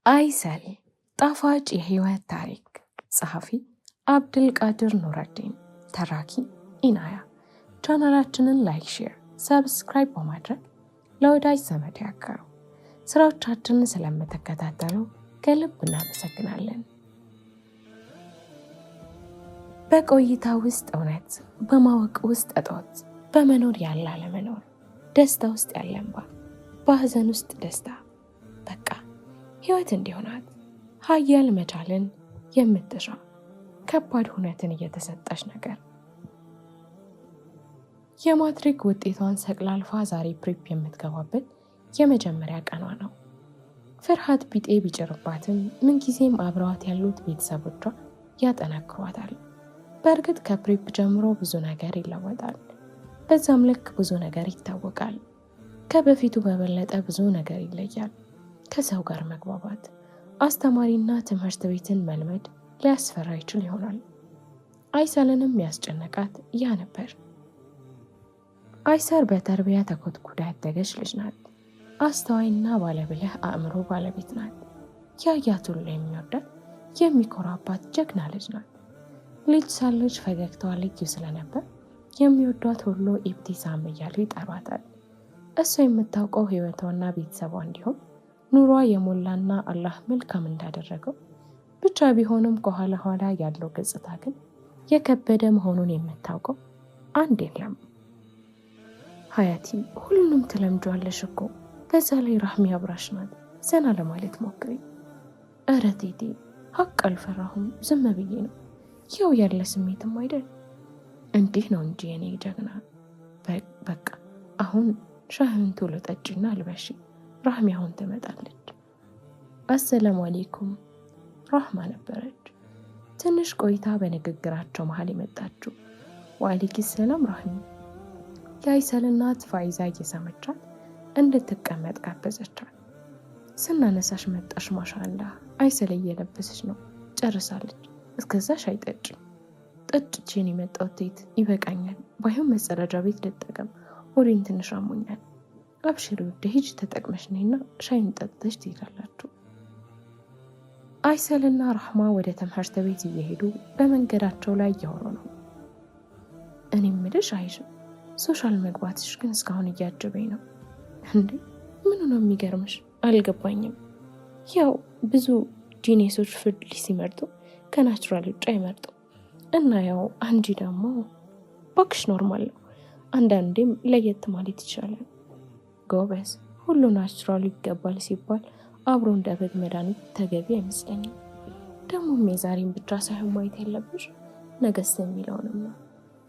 አይሰል ጣፋጭ የህይወት ታሪክ ጸሐፊ አብዱልቃድር ኑረዲን ተራኪ ኢናያ። ቻናላችንን ላይክ፣ ሼር፣ ሰብስክራይብ በማድረግ ለወዳጅ ዘመድ ያጋሩ። ስራዎቻችንን ስለምትከታተሉ ከልብ እናመሰግናለን። በቆይታ ውስጥ እውነት፣ በማወቅ ውስጥ እጦት፣ በመኖር ያለ አለመኖር፣ ደስታ ውስጥ ያለ እንባ፣ በሐዘን ውስጥ ደስታ። በቃ ህይወት እንዲሆናት ሀያል መቻልን የምትሻ ከባድ ሁነትን እየተሰጠች ነገር። የማትሪክ ውጤቷን ሰቅላልፋ ዛሬ ፕሪፕ የምትገባበት የመጀመሪያ ቀኗ ነው። ፍርሃት ቢጤ ቢጭርባትም ምንጊዜም አብረዋት ያሉት ቤተሰቦቿ ያጠናክሯታል። በእርግጥ ከፕሪፕ ጀምሮ ብዙ ነገር ይለወጣል። በዛም ልክ ብዙ ነገር ይታወቃል። ከበፊቱ በበለጠ ብዙ ነገር ይለያል። ከሰው ጋር መግባባት፣ አስተማሪና ትምህርት ቤትን መልመድ ሊያስፈራ ይችል ይሆናል። አይሰልንም ያስጨነቃት ያ ነበር። አይሰር በተርቢያ ተኮትኩዳ ያደገች ልጅ ናት። አስተዋይና ባለብልህ አእምሮ ባለቤት ናት። ያያት ሁሉ የሚወዳት የሚኮራባት ጀግና ልጅ ናት። ልጅ ሳለች ፈገግታዋ ልዩ ስለነበር የሚወዷት ሁሉ ኢብቲሳም እያሉ ይጠሯታል። እሷ የምታውቀው ህይወቷና ቤተሰቧ እንዲሁም ኑሯ የሞላና አላህ መልካም እንዳደረገው ብቻ ቢሆንም ከኋላ ኋላ ያለው ገጽታ ግን የከበደ መሆኑን የምታውቀው አንድ የለም። ሀያቲ ሁሉንም ትለምጇለሽ እኮ፣ በዛ ላይ ራህሚ አብራሽ ናት፣ ዘና ለማለት ሞክሪ። እረ ቴቴ ሀቅ አልፈራሁም፣ ዝም ብዬ ነው፣ ያው ያለ ስሜትም አይደል። እንዲህ ነው እንጂ የኔ ጀግና። በቃ አሁን ሻህን ቶሎ ጠጪና ልበሺ፣ ራህሚ አሁን ትመጣለች። አሰላሙ አሌይኩም። ራህማ ነበረች። ትንሽ ቆይታ በንግግራቸው መሀል የመጣችው። ወአሌይኩም ሰላም ራህሚ። የአይሰል እናት ፋይዛ እየሰመቻት እንድትቀመጥ ጋበዘቻት። ስናነሳሽ መጣሽ፣ ማሻአላህ። አይሰል እየለበሰች ነው፣ ጨርሳለች። እስከዛ ሻይ ጠጪ። ጠጥቼን የመጣሁት ቴት ይበቃኛል፣ ባይሆን መጸዳጃ ቤት ልጠቀም፣ ሆዴን ትንሽ አሞኛል። አብሽሪ ውዴ፣ ሂጂ ተጠቅመሽ ነይና ሻይን ጠጥተሽ ትሄዳላችሁ። አይሰልና ራህማ ወደ ትምህርት ቤት እየሄዱ በመንገዳቸው ላይ እያወሩ ነው። እኔ ምልሽ አይሽ፣ ሶሻል መግባትሽ ግን እስካሁን እያጀበኝ ነው። እንዴ ምኑ ነው የሚገርምሽ? አልገባኝም። ያው ብዙ ጂኔሶች ፍርድ ሲመርጡ ከናቹራል ውጭ አይመርጡ እና ያው አንጂ ደግሞ ባክሽ ኖርማል ነው። አንዳንዴም ለየት ማለት ይቻላል። ጎበዝ፣ ሁሉ ናቹራሉ ይገባል ሲባል አብሮ እንደ በግ መድኃኒት ተገቢ አይመስለኝም። ደግሞም የዛሬን ብቻ ሳይሆን ማየት ያለብሽ ነገስ የሚለውንም ነው።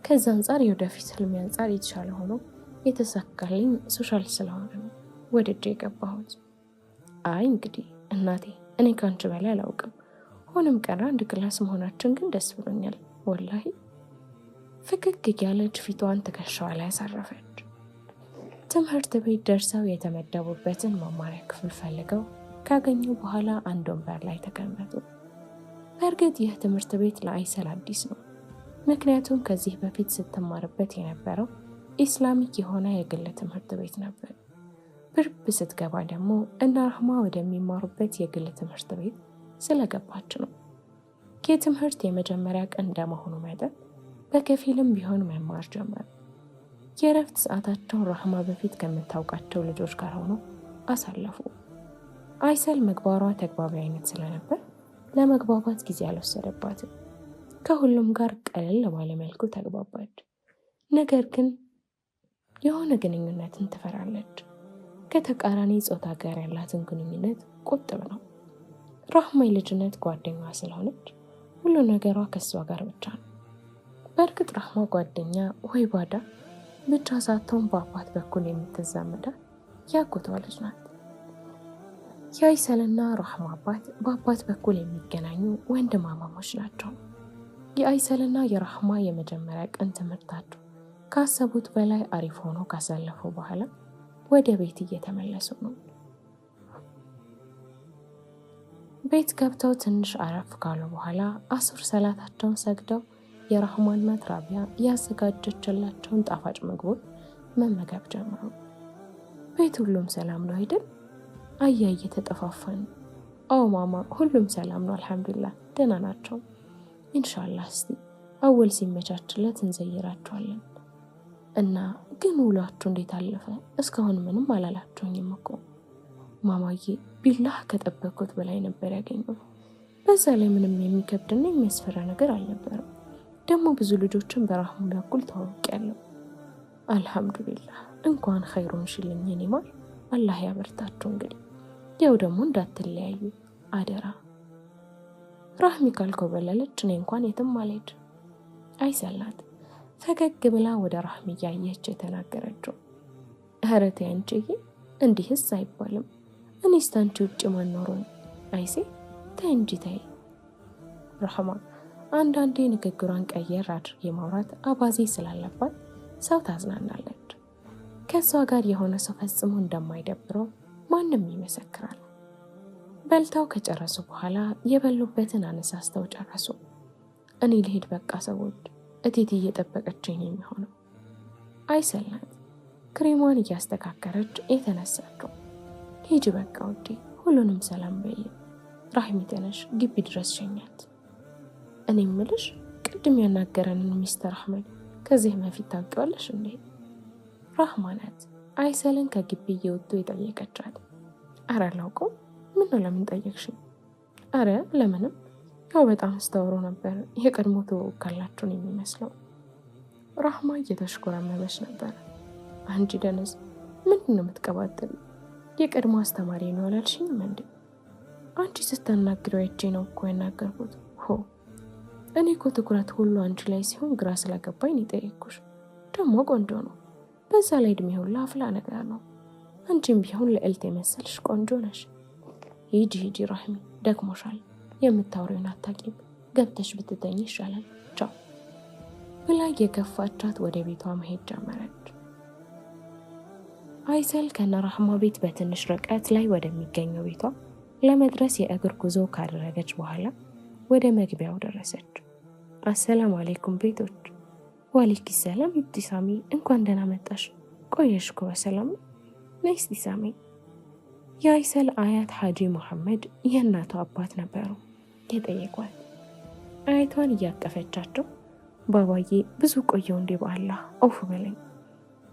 ከዛ አንጻር የወደፊት ህልሜ አንጻር የተሻለ ሆኖ የተሳካልኝ ሶሻል ስለሆነ ነው ወደጄ የገባሁት። አይ እንግዲህ እናቴ፣ እኔ ከአንቺ በላይ አላውቅም። ሆነም ቀረ አንድ ክላስ መሆናችን ግን ደስ ብሎኛል ወላሂ። ፍክክ እያለች ፊቷን ትከሻዋ ላይ አሳረፈች። ትምህርት ቤት ደርሰው የተመደቡበትን መማሪያ ክፍል ፈልገው ካገኙ በኋላ አንድ ወንበር ላይ ተቀመጡ። በእርግጥ ይህ ትምህርት ቤት ለአይሰል አዲስ ነው። ምክንያቱም ከዚህ በፊት ስትማርበት የነበረው ኢስላሚክ የሆነ የግል ትምህርት ቤት ነበር። ብርብ ስትገባ ደግሞ እነ ራህማ ወደሚማሩበት የግል ትምህርት ቤት ስለገባች ነው። የትምህርት የመጀመሪያ ቀን እንደመሆኑ መጠን በከፊልም ቢሆን መማር ጀመር። የእረፍት ሰዓታቸውን ራህማ በፊት ከምታውቃቸው ልጆች ጋር ሆኖ አሳለፉ። አይሰል ምግባሯ ተግባቢ አይነት ስለነበር ለመግባባት ጊዜ አልወሰደባትም። ከሁሉም ጋር ቀለል ባለ መልኩ ተግባባች። ነገር ግን የሆነ ግንኙነትን ትፈራለች። ከተቃራኒ ጾታ ጋር ያላትን ግንኙነት ቁጥብ ነው። ራህማ የልጅነት ጓደኛዋ ስለሆነች ሁሉ ነገሯ ከሷ ጋር ብቻ ነው። በእርግጥ ራህማ ጓደኛ ወይ ባዳ ብቻ ሳትሆን በአባት በኩል የምትዛመዳ ያጎቷ ልጅ ናት። የአይሰልና ራህማ አባት በአባት በኩል የሚገናኙ ወንድማማሞች ናቸው። የአይሰልና የራህማ የመጀመሪያ ቀን ትምህርታቸው ካሰቡት በላይ አሪፍ ሆኖ ካሳለፉ በኋላ ወደ ቤት እየተመለሱ ነው። ቤት ገብተው ትንሽ አረፍ ካሉ በኋላ አሱር ሰላታቸውን ሰግደው የራህማ እናት ራቢያ ያዘጋጀችላቸውን ጣፋጭ ምግቦች መመገብ ጀመሩ። ቤት ሁሉም ሰላም ነው አይደል? አያ እየተጠፋፋን። አዎ ማማ፣ ሁሉም ሰላም ነው አልሐምዱሊላህ፣ ደህና ናቸው። ኢንሻአላህ እስቲ አወል ሲመቻችለት እንዘይራቸዋለን። እና ግን ውሏችሁ እንዴት አለፈ? እስካሁን ምንም አላላችሁኝም እኮ። ማማዬ ቢላህ ከጠበቅኩት በላይ ነበር ያገኘው። በዛ ላይ ምንም የሚከብድና የሚያስፈራ ነገር አልነበረም። ደግሞ ብዙ ልጆችን በራህሙ በኩል ተዋውቂያለሁ። አልሐምዱሊላህ፣ እንኳን ኸይሩን ሽልኝ የኔ ማር፣ አላህ ያበርታችሁ። እንግዲህ ያው ደግሞ እንዳትለያዩ አደራ። ራህሚ ካልኮበለለች እኔ እንኳን የትም አልሄድ። አይሰላት ፈገግ ብላ ወደ ራህሚ እያየች የተናገረችው። ኧረ ተይ አንቺዬ፣ እንዲህስ አይባልም። እኔስ ታንቺ ውጭ ማን ኖሮኝ? አይሴ ተይ እንጂ ተይ። ራህማ አንዳንዴ ንግግሯን ቀየር አድርጌ ማውራት አባዜ ስላለባት ሰው ታዝናናለች። ከሷ ጋር የሆነ ሰው ፈጽሞ እንደማይደብረው ማንም ይመሰክራል። በልተው ከጨረሱ በኋላ የበሉበትን አነሳስተው ጨረሱ። እኔ ልሄድ በቃ ሰዎች፣ እቴቴ እየጠበቀችኝ ነው የሚሆነው። አይሰላት ክሬሟን እያስተካከረች የተነሳችው። ሂጂ በቃ ውዴ፣ ሁሉንም ሰላም በይ። ራህሚ ተነሽ፣ ግቢ ድረስ ሸኛት። እኔ ምልሽ ቅድም ያናገረንን ሚስተር አህመድ ከዚህ በፊት ታውቂዋለሽ እንዴ? ራህማ ናት አይሰልን ከግቢ እየወጡ የጠየቀቻት። አረ አላውቀውም። ምን ነው ለምን ጠየቅሽኝ? አረ ለምንም፣ ያው በጣም አስተውሮ ነበር። የቀድሞ ተወካላችሁን የሚመስለው። ራህማ እየተሽኮረመመች ነበር። አንቺ ደነዝ፣ ምንድን ነው የምትቀባጥሪ? የቀድሞ አስተማሪ ነው አላልሽኝም እንዴ? አንቺ ስታናግረው አይቼ ነው እኮ ያናገርኩት። ሆ እኔ እኮ ትኩረት ሁሉ አንቺ ላይ ሲሆን ግራ ስለገባኝ ጠየቅኩሽ። ደግሞ ቆንጆ ነው። በዛ ላይ እድሜ ሁላ አፍላ ነገር ነው። አንቺም ቢሆን ልዕልት የመሰልሽ ቆንጆ ነሽ። ሂጂ ሂጂ ራህሚ፣ ደክሞሻል። የምታወሪውን አታቂም። ገብተሽ ብትተኝ ይሻላል። ቻው ብላ የገፋቻት ወደ ቤቷ መሄድ ጀመረች። አይሰል ከነ ራህማ ቤት በትንሽ ርቀት ላይ ወደሚገኘው ቤቷ ለመድረስ የእግር ጉዞ ካደረገች በኋላ ወደ መግቢያው ደረሰች። አሰላሙ አለይኩም ቤቶች። ዋሌኩም ሰላም ኢብቲሳሚ፣ እንኳን ደህና መጣሽ። ቆየሽ እኮ በሰላም ነው? ነይ ኢብቲሳሚ። የአይሰል አያት ሐጂ መሐመድ የእናቷ አባት ነበሩ የጠየቋት። አያቷን እያቀፈቻቸው ባባዬ ብዙ ቆየው እንዴ? በአላህ አውፍ በለኝ።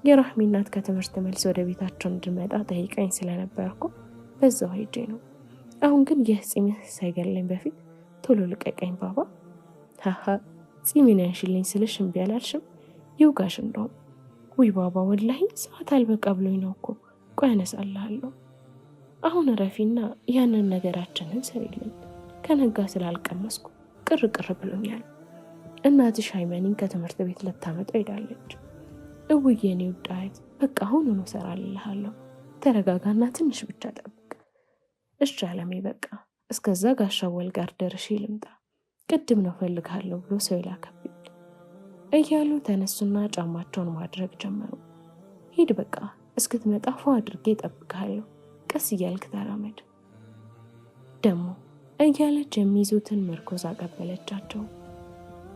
የራህሚ እናት ከትምህርት መልስ ወደ ቤታቸው እንድመጣ ጠይቀኝ ስለነበርኩ በዛው ሄጄ ነው። አሁን ግን ይህ ጺምህ ሳይገለኝ በፊት ቶሎ ልቀቀኝ ባባ። ሃሃ ጺሜን ያንሽልኝ ስልሽ እምቢ አላልሽም? ይውጋሽ እንደውም። ውይ ባባ ወላሂ ሰዓት አልበቃ ብሎኝ ነው እኮ። ቆይ አነሳልሃለሁ። አሁን ረፊና ያንን ነገራችንን ሰሪልኝ። ከነጋ ስላልቀመስኩ ቅር ቅር ብሎኛል። እናትሽ ሃይመኒን ከትምህርት ቤት ልታመጣ ሄዳለች። እውዬ እኔ ውዳት በቃ አሁኑኑ እሰራልሃለሁ። ተረጋጋና ትንሽ ብቻ ጠብቅ። እሺ አለሜ፣ በቃ እስከዛ ጋሻወል ጋር ደርሼ ልምጣ። ቅድም ነው ፈልግሃለሁ ብሎ ሰው ይላከብኝ እያሉ ተነሱና ጫማቸውን ማድረግ ጀመሩ። ሂድ በቃ እስክትመጣ ፏ አድርጌ እጠብቅሃለሁ። ቀስ እያልክ ተራመድ ደግሞ እያለች የሚይዙትን ምርኮዝ አቀበለቻቸው።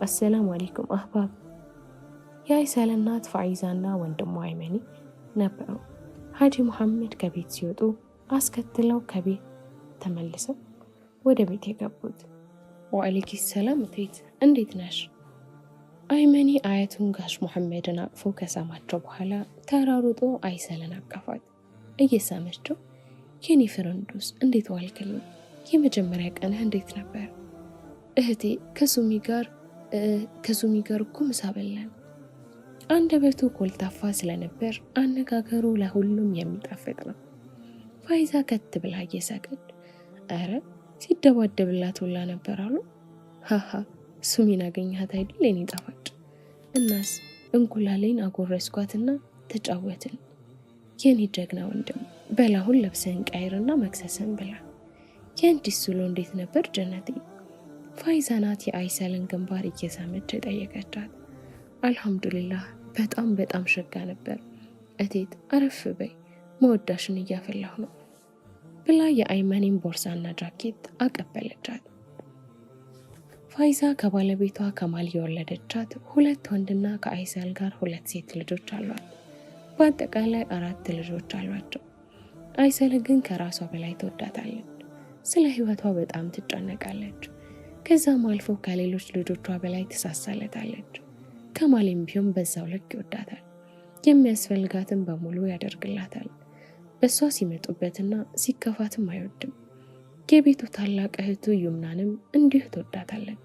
አሰላሙ አለይኩም አህባብ። የአይሰል እናት ፋይዛና ወንድሟ አይመኒ ነበሩ። ሐጂ መሐመድ ከቤት ሲወጡ አስከትለው ከቤት ተመልሰው ወደ ቤት የገቡት። ወአለይኩም ሰላም እቴት፣ እንዴት ነሽ? አይመኒ አያቱን ጋሽ መሐመድን አቅፎ ከሳማቸው በኋላ ተራሩጦ አይሰልን አቀፋት። እየሳመችው የኔ ፍርንዱስ እንዴት ዋልክልኝ? የመጀመሪያ ቀንህ እንዴት ነበር? እህቴ ከሱሚ ጋር እኮ ምሳ በላን። አንደበቱ ኮልታፋ ስለነበር አነጋገሩ ለሁሉም የሚጣፍጥ ነው። ፋይዛ ከት ብላ እየሳቀች አረ ሲደባደብላት ሁላ ነበር አሉ። ሃሃ ሱሚን አገኘሃት አይደል የኔ ጣፋጭ? እናስ እንቁላሌን አጎረስኳትና ተጫወትን። የኔ ጀግና ወንድም በላሁን ለብሰን ቀይርና መክሰስን ብላ። የአንቺስ ውሎ እንዴት ነበር ጀነቴ? ፋይዛ ናት የአይሰልን ግንባር እየሳመች የጠየቀቻት። አልሐምዱሊላህ በጣም በጣም ሸጋ ነበር እቴት፣ አረፍ በይ መወዳሽን እያፈላሁ ነው ብላ የአይመኒን ቦርሳና ጃኬት አቀበለቻት። ፋይዛ ከባለቤቷ ከማል የወለደቻት 2 ወንድና ከአይሰል ጋር 2 ሴት ልጆች አሏት። በአጠቃላይ 4 ልጆች አሏቸው። አይሰል ግን ከራሷ በላይ ትወዳታለች። ስለ ህይወቷ በጣም ትጨነቃለች። ከዛም አልፎ ከሌሎች ልጆቿ በላይ ትሳሳለታለች። ከማልም ቢሆን በዛው ልክ ይወዳታል። የሚያስፈልጋትን በሙሉ ያደርግላታል። በሷ ሲመጡበትና ሲከፋትም አይወድም። የቤቱ ታላቅ እህቱ ዩምናንም እንዲሁ ትወዳታለች።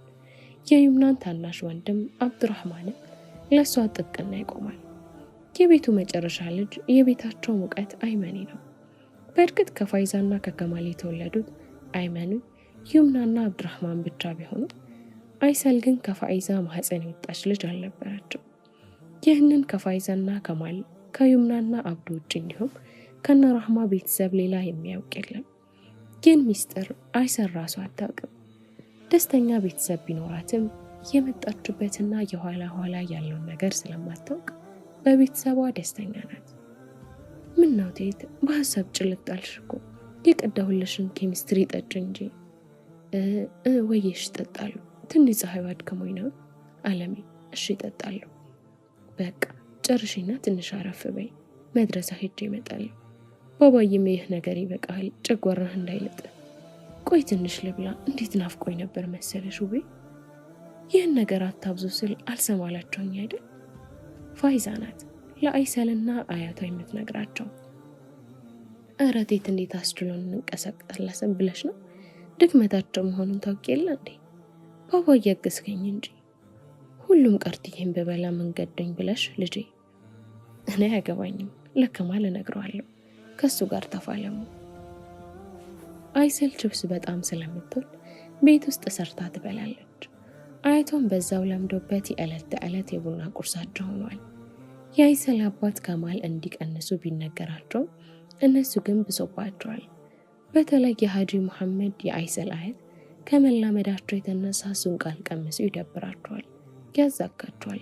የዩምናን ታናሽ ወንድም አብዱራህማንም ለሷ ጥብቅና ይቆማል። የቤቱ መጨረሻ ልጅ የቤታቸው ሙቀት አይመኒ ነው። በእርግጥ ከፋይዛና ከከማል የተወለዱት አይመኑ፣ ዩምናና አብዱራህማን ብቻ ቢሆኑ አይሰል ግን ከፋይዛ ማህፀን የወጣች ልጅ አልነበረችም። ይህንን ከፋይዛና ከማል ከዩምናና አብዱ ውጭ እንዲሁም ከነ ራህማ ቤተሰብ ሌላ የሚያውቅ የለም። ግን ሚስጥር አይሰል ራሱ አታውቅም። ደስተኛ ቤተሰብ ቢኖራትም የመጣችበትና የኋላ ኋላ ያለውን ነገር ስለማታውቅ በቤተሰቧ ደስተኛ ናት። ምን ነው ቴት በሀሳብ ጭልጥ አልሽ እኮ። የቀዳሁልሽን ኬሚስትሪ ጠጭ እንጂ። ወይሽ ጠጣሉ። ትንሽ ፀሐይ አድክሞኝ ነው አለሜ። እሺ ጠጣለሁ። በቃ ጨርሽና ትንሽ አረፍ በይ። መድረሳ ሄጄ እመጣለሁ። ባባዬም ይህ ነገር ይበቃል፣ ጨጓራህ እንዳይልጥ። ቆይ ትንሽ ልብላ። እንዴት ናፍቆኝ ነበር መሰለሽ ውቤ። ይህን ነገር አታብዙ ስል አልሰማላቸውኝ አይደል? ፋይዛ ናት ለአይሰልና አያቷ የምትነግራቸው። ኧረ ቴት እንዴት አስችሎን እንቀሳቀሳለን ብለሽ ነው? ድክመታቸው መሆኑን ታውቂ የለ እንዴ? ባባ እያገዝከኝ እንጂ ሁሉም ቀርትዬን በበላ መንገደኝ ብለሽ ልጄ። እኔ አያገባኝም። ለከማል እነግረዋለሁ። ከሱ ጋር ተፋለሙ። አይሰል ችብስ በጣም ስለምትወድ ቤት ውስጥ ሰርታ ትበላለች። አያቷን በዛው ለምዶበት የዕለት ተዕለት የቡና ቁርሳቸው ሆኗል። የአይሰል አባት ከማል እንዲቀንሱ ቢነገራቸው እነሱ ግን ብሶባቸዋል። በተለይ የሀጂ መሐመድ የአይሰል አያት ከመላመዳቸው የተነሳ እሱን ቃል ቀምሱ ይደብራቸዋል፣ ያዛጋቸዋል።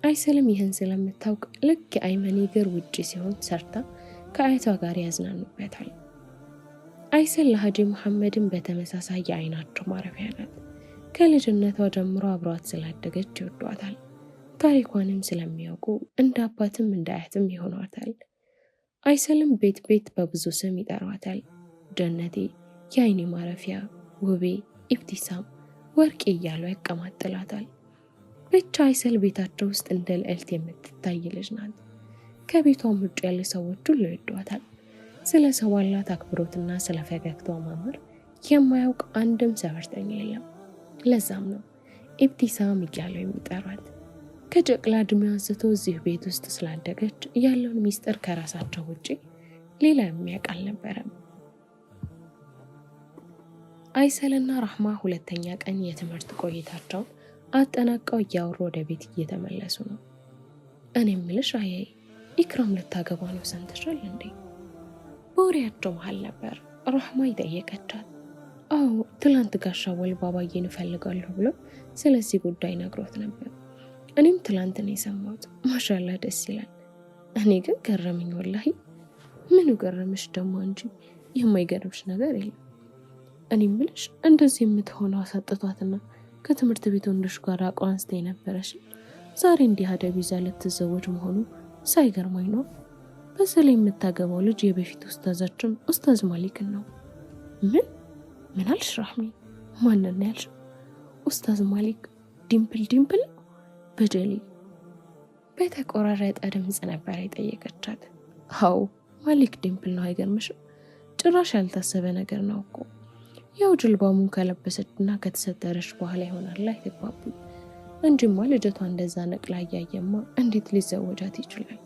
አይሰልም ይህን ስለምታውቅ ልክ የአይመኒ እግር ውጪ ሲሆን ሰርታ ከአያቷ ጋር ያዝናኑበታል። አይሰል ለሀጂ መሐመድን በተመሳሳይ የአይናቸው ማረፊያ ናት። ከልጅነቷ ጀምሮ አብሯት ስላደገች ይወዷታል። ታሪኳንም ስለሚያውቁ እንደ አባትም እንደ አያትም ይሆኗታል። አይሰልም ቤት ቤት በብዙ ስም ይጠሯታል። ጀነቴ፣ የአይኔ ማረፊያ፣ ውቤ፣ ኢብቲሳም፣ ወርቄ እያሉ ያቀማጥላታል። ብቻ አይሰል ቤታቸው ውስጥ እንደ ልዕልት የምትታይ ልጅ ናት። ከቤቷም ውጭ ያሉ ሰዎች ሁሉ ይወዷታል። ስለ ሰው ያላት አክብሮትና ስለ ፈገግታዋ ማማር የማያውቅ አንድም ሰፈርተኛ የለም። ለዛም ነው ኢብቲሳም እያሉ የሚጠሯት። ከጨቅላ ዕድሜዋ አንስቶ እዚህ ቤት ውስጥ ስላደገች ያለውን ሚስጥር ከራሳቸው ውጪ ሌላ የሚያውቅ አልነበረም። አይሰልና ራህማ ሁለተኛ ቀን የትምህርት ቆይታቸውን አጠናቀው እያወሩ ወደ ቤት እየተመለሱ ነው። እኔ ምልሽ አያይ ኢክራም ልታገባ ነው ሰምተሻል እንዴ? በወሬያቸው መሃል ነበር ራህማ ይጠየቀቻት። አዎ ትላንት ጋሻ ወል ባባዬን እፈልጋለሁ ብሎ ስለዚህ ጉዳይ ነግሮት ነበር። እኔም ትላንት ነው የሰማሁት። ማሻላ ደስ ይላል። እኔ ግን ገረመኝ ወላሂ። ምኑ ገረምሽ ደግሞ እንጂ የማይገርምሽ ነገር የለም። እኔ ምልሽ እንደዚህ የምትሆነው አሳጥቷትና ከትምህርት ቤት ወንዶች ጋር አቋንስተ የነበረሽ ዛሬ እንዲህ አደብ ይዛ ልትዘወጅ መሆኑ ሳይገርመኝ ነው። በተለይ የምታገባው ልጅ የበፊት ኡስታዛችን ኡስታዝ ማሊክን ነው። ምን አልሽ ራህሚ? ማንን ያልሽ? ኡስታዝ ማሊክ ዲምፕል በጀሊ በተቆራረጠ ድምጽ ነበር የጠየቀቻት። አዎ ማሊክ ዲምፕል ነው። አይገርምሽም? ጭራሽ ያልታሰበ ነገር ነው እኮ። ያው ጅልባሙን ከለበሰችና ከተሰተረች በኋላ ይሆናል አይተግባቡ እንጂማ ልጅቷ እንደዛ ነቅላ እያየማ እንዴት ሊዘወጃት ይችላል?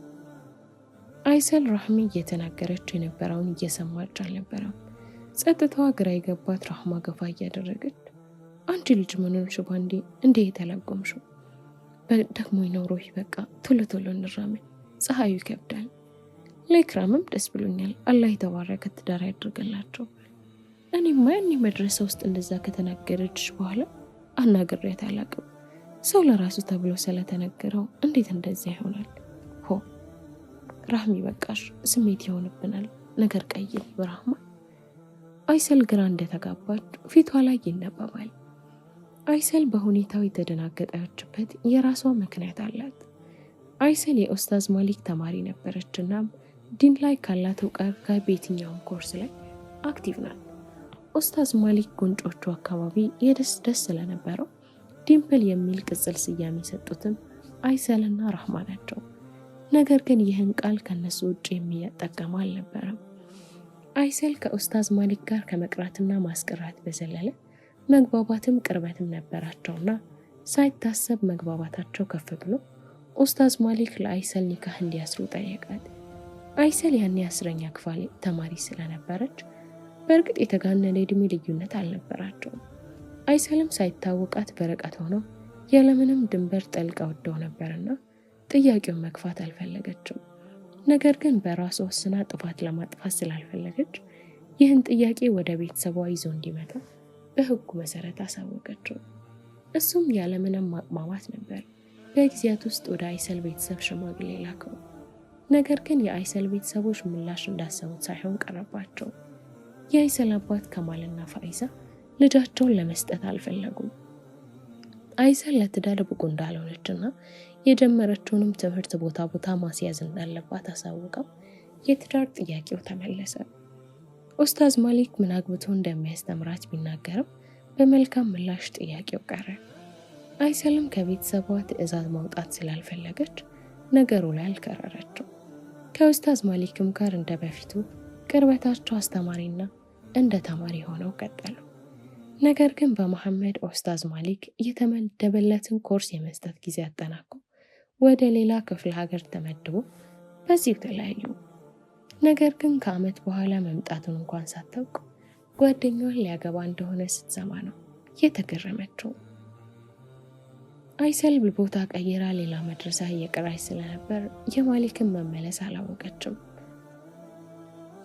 አይሰል ራህሚ እየተናገረች የነበረውን እየሰማች አልነበረም። ጸጥታዋ ግራ የገባት ራህማ ገፋ እያደረገች አንቺ ልጅ ምንሆንሽ ባንዴ እንዴ የተለጎምሽው? ደግሞ ይኖሮህ በቃ ቶሎ እንራመድ፣ ፀሐዩ ይከብዳል። ለኢክራምም ደስ ብሎኛል። አላህ የተባረከ ትዳር ያድርግላቸው። እኔማ ያኔ መድረሳ ውስጥ እንደዛ ከተናገረችሽ በኋላ አናግሬያት አላቅም። ሰው ለራሱ ተብሎ ስለተነገረው እንዴት እንደዚያ ይሆናል? ሆ ራህሚ በቃሽ፣ ስሜት ይሆንብናል። ነገር ቀይል በራህማ። አይሰል ግራ እንደተጋባች ፊቷ ላይ ይነበባል። አይሰል በሁኔታው የተደናገጠችበት የራሷ ምክንያት አላት። አይሰል የኡስታዝ ማሊክ ተማሪ ነበረችና ዲን ላይ ካላት እውቀት ጋር በየትኛውም ኮርስ ላይ አክቲቭ ናት። ኡስታዝ ማሊክ ጉንጮቹ አካባቢ የደስ ደስ ስለነበረው ዲምፕል የሚል ቅጽል ስያሜ የሰጡትም አይሰልና ራህማ ናቸው። ነገር ግን ይህን ቃል ከነሱ ውጭ የሚጠቀም አልነበረም። አይሰል ከኡስታዝ ማሊክ ጋር ከመቅራትና ማስቀራት በዘለለ መግባባትም ቅርበትም ነበራቸውና ሳይታሰብ መግባባታቸው ከፍ ብሎ ኡስታዝ ማሊክ ለአይሰል ኒካህ እንዲያስሩ ጠየቃት። አይሰል ያኔ 10ኛ ክፍል ተማሪ ስለነበረች በእርግጥ የተጋነነ እድሜ ልዩነት አልነበራቸውም። አይሰልም ሳይታወቃት በርቀት ሆነው ያለምንም ድንበር ጠልቃ ወደው ነበርና ጥያቄውን መግፋት አልፈለገችም። ነገር ግን በራሷ ወስና ጥፋት ለማጥፋት ስላልፈለገች ይህን ጥያቄ ወደ ቤተሰቧ ይዞ እንዲመጣ በህጉ መሰረት አሳወቀችው። እሱም ያለምንም ማቅማማት ነበር በጊዜያት ውስጥ ወደ አይሰል ቤተሰብ ሽማግሌ ላከው። ነገር ግን የአይሰል ቤተሰቦች ምላሽ እንዳሰቡት ሳይሆን ቀረባቸው። የአይሰል አባት ከማልና ፋይዛ ልጃቸውን ለመስጠት አልፈለጉም። አይሰል ለትዳር ብቁ እንዳልሆነችና የጀመረችውንም ትምህርት ቦታ ማስያዝ እንዳለባት አሳውቀው የትዳር ጥያቄው ተመለሰ። ኡስታዝ ማሊክ ምን አግብቶ እንደሚያስተምራት ቢናገርም በመልካም ምላሽ ጥያቄው ቀረ። አይሰልም ከቤተሰቧ ትዕዛዝ ማውጣት ስላልፈለገች ነገሩ ላይ አልከረረችው። ከኡስታዝ ማሊክም ጋር እንደ በፊቱ ቅርበታቸው አስተማሪና እንደ ተማሪ ሆነው ቀጠሉ። ነገር ግን በመሐመድ ኡስታዝ ማሊክ የተመደበለትን ኮርስ የመስጠት ጊዜ አጠናቆ ወደ ሌላ ክፍለ ሀገር ተመድቦ በዚሁ ተለያዩ። ነገር ግን ከዓመት በኋላ መምጣቱን እንኳን ሳታውቅ ጓደኛዋን ሊያገባ እንደሆነ ስትሰማ ነው የተገረመችው። አይሰል ቦታ ቀይራ ሌላ መድረሳ እየቀራች ስለነበር የማሊክን መመለስ አላወቀችም።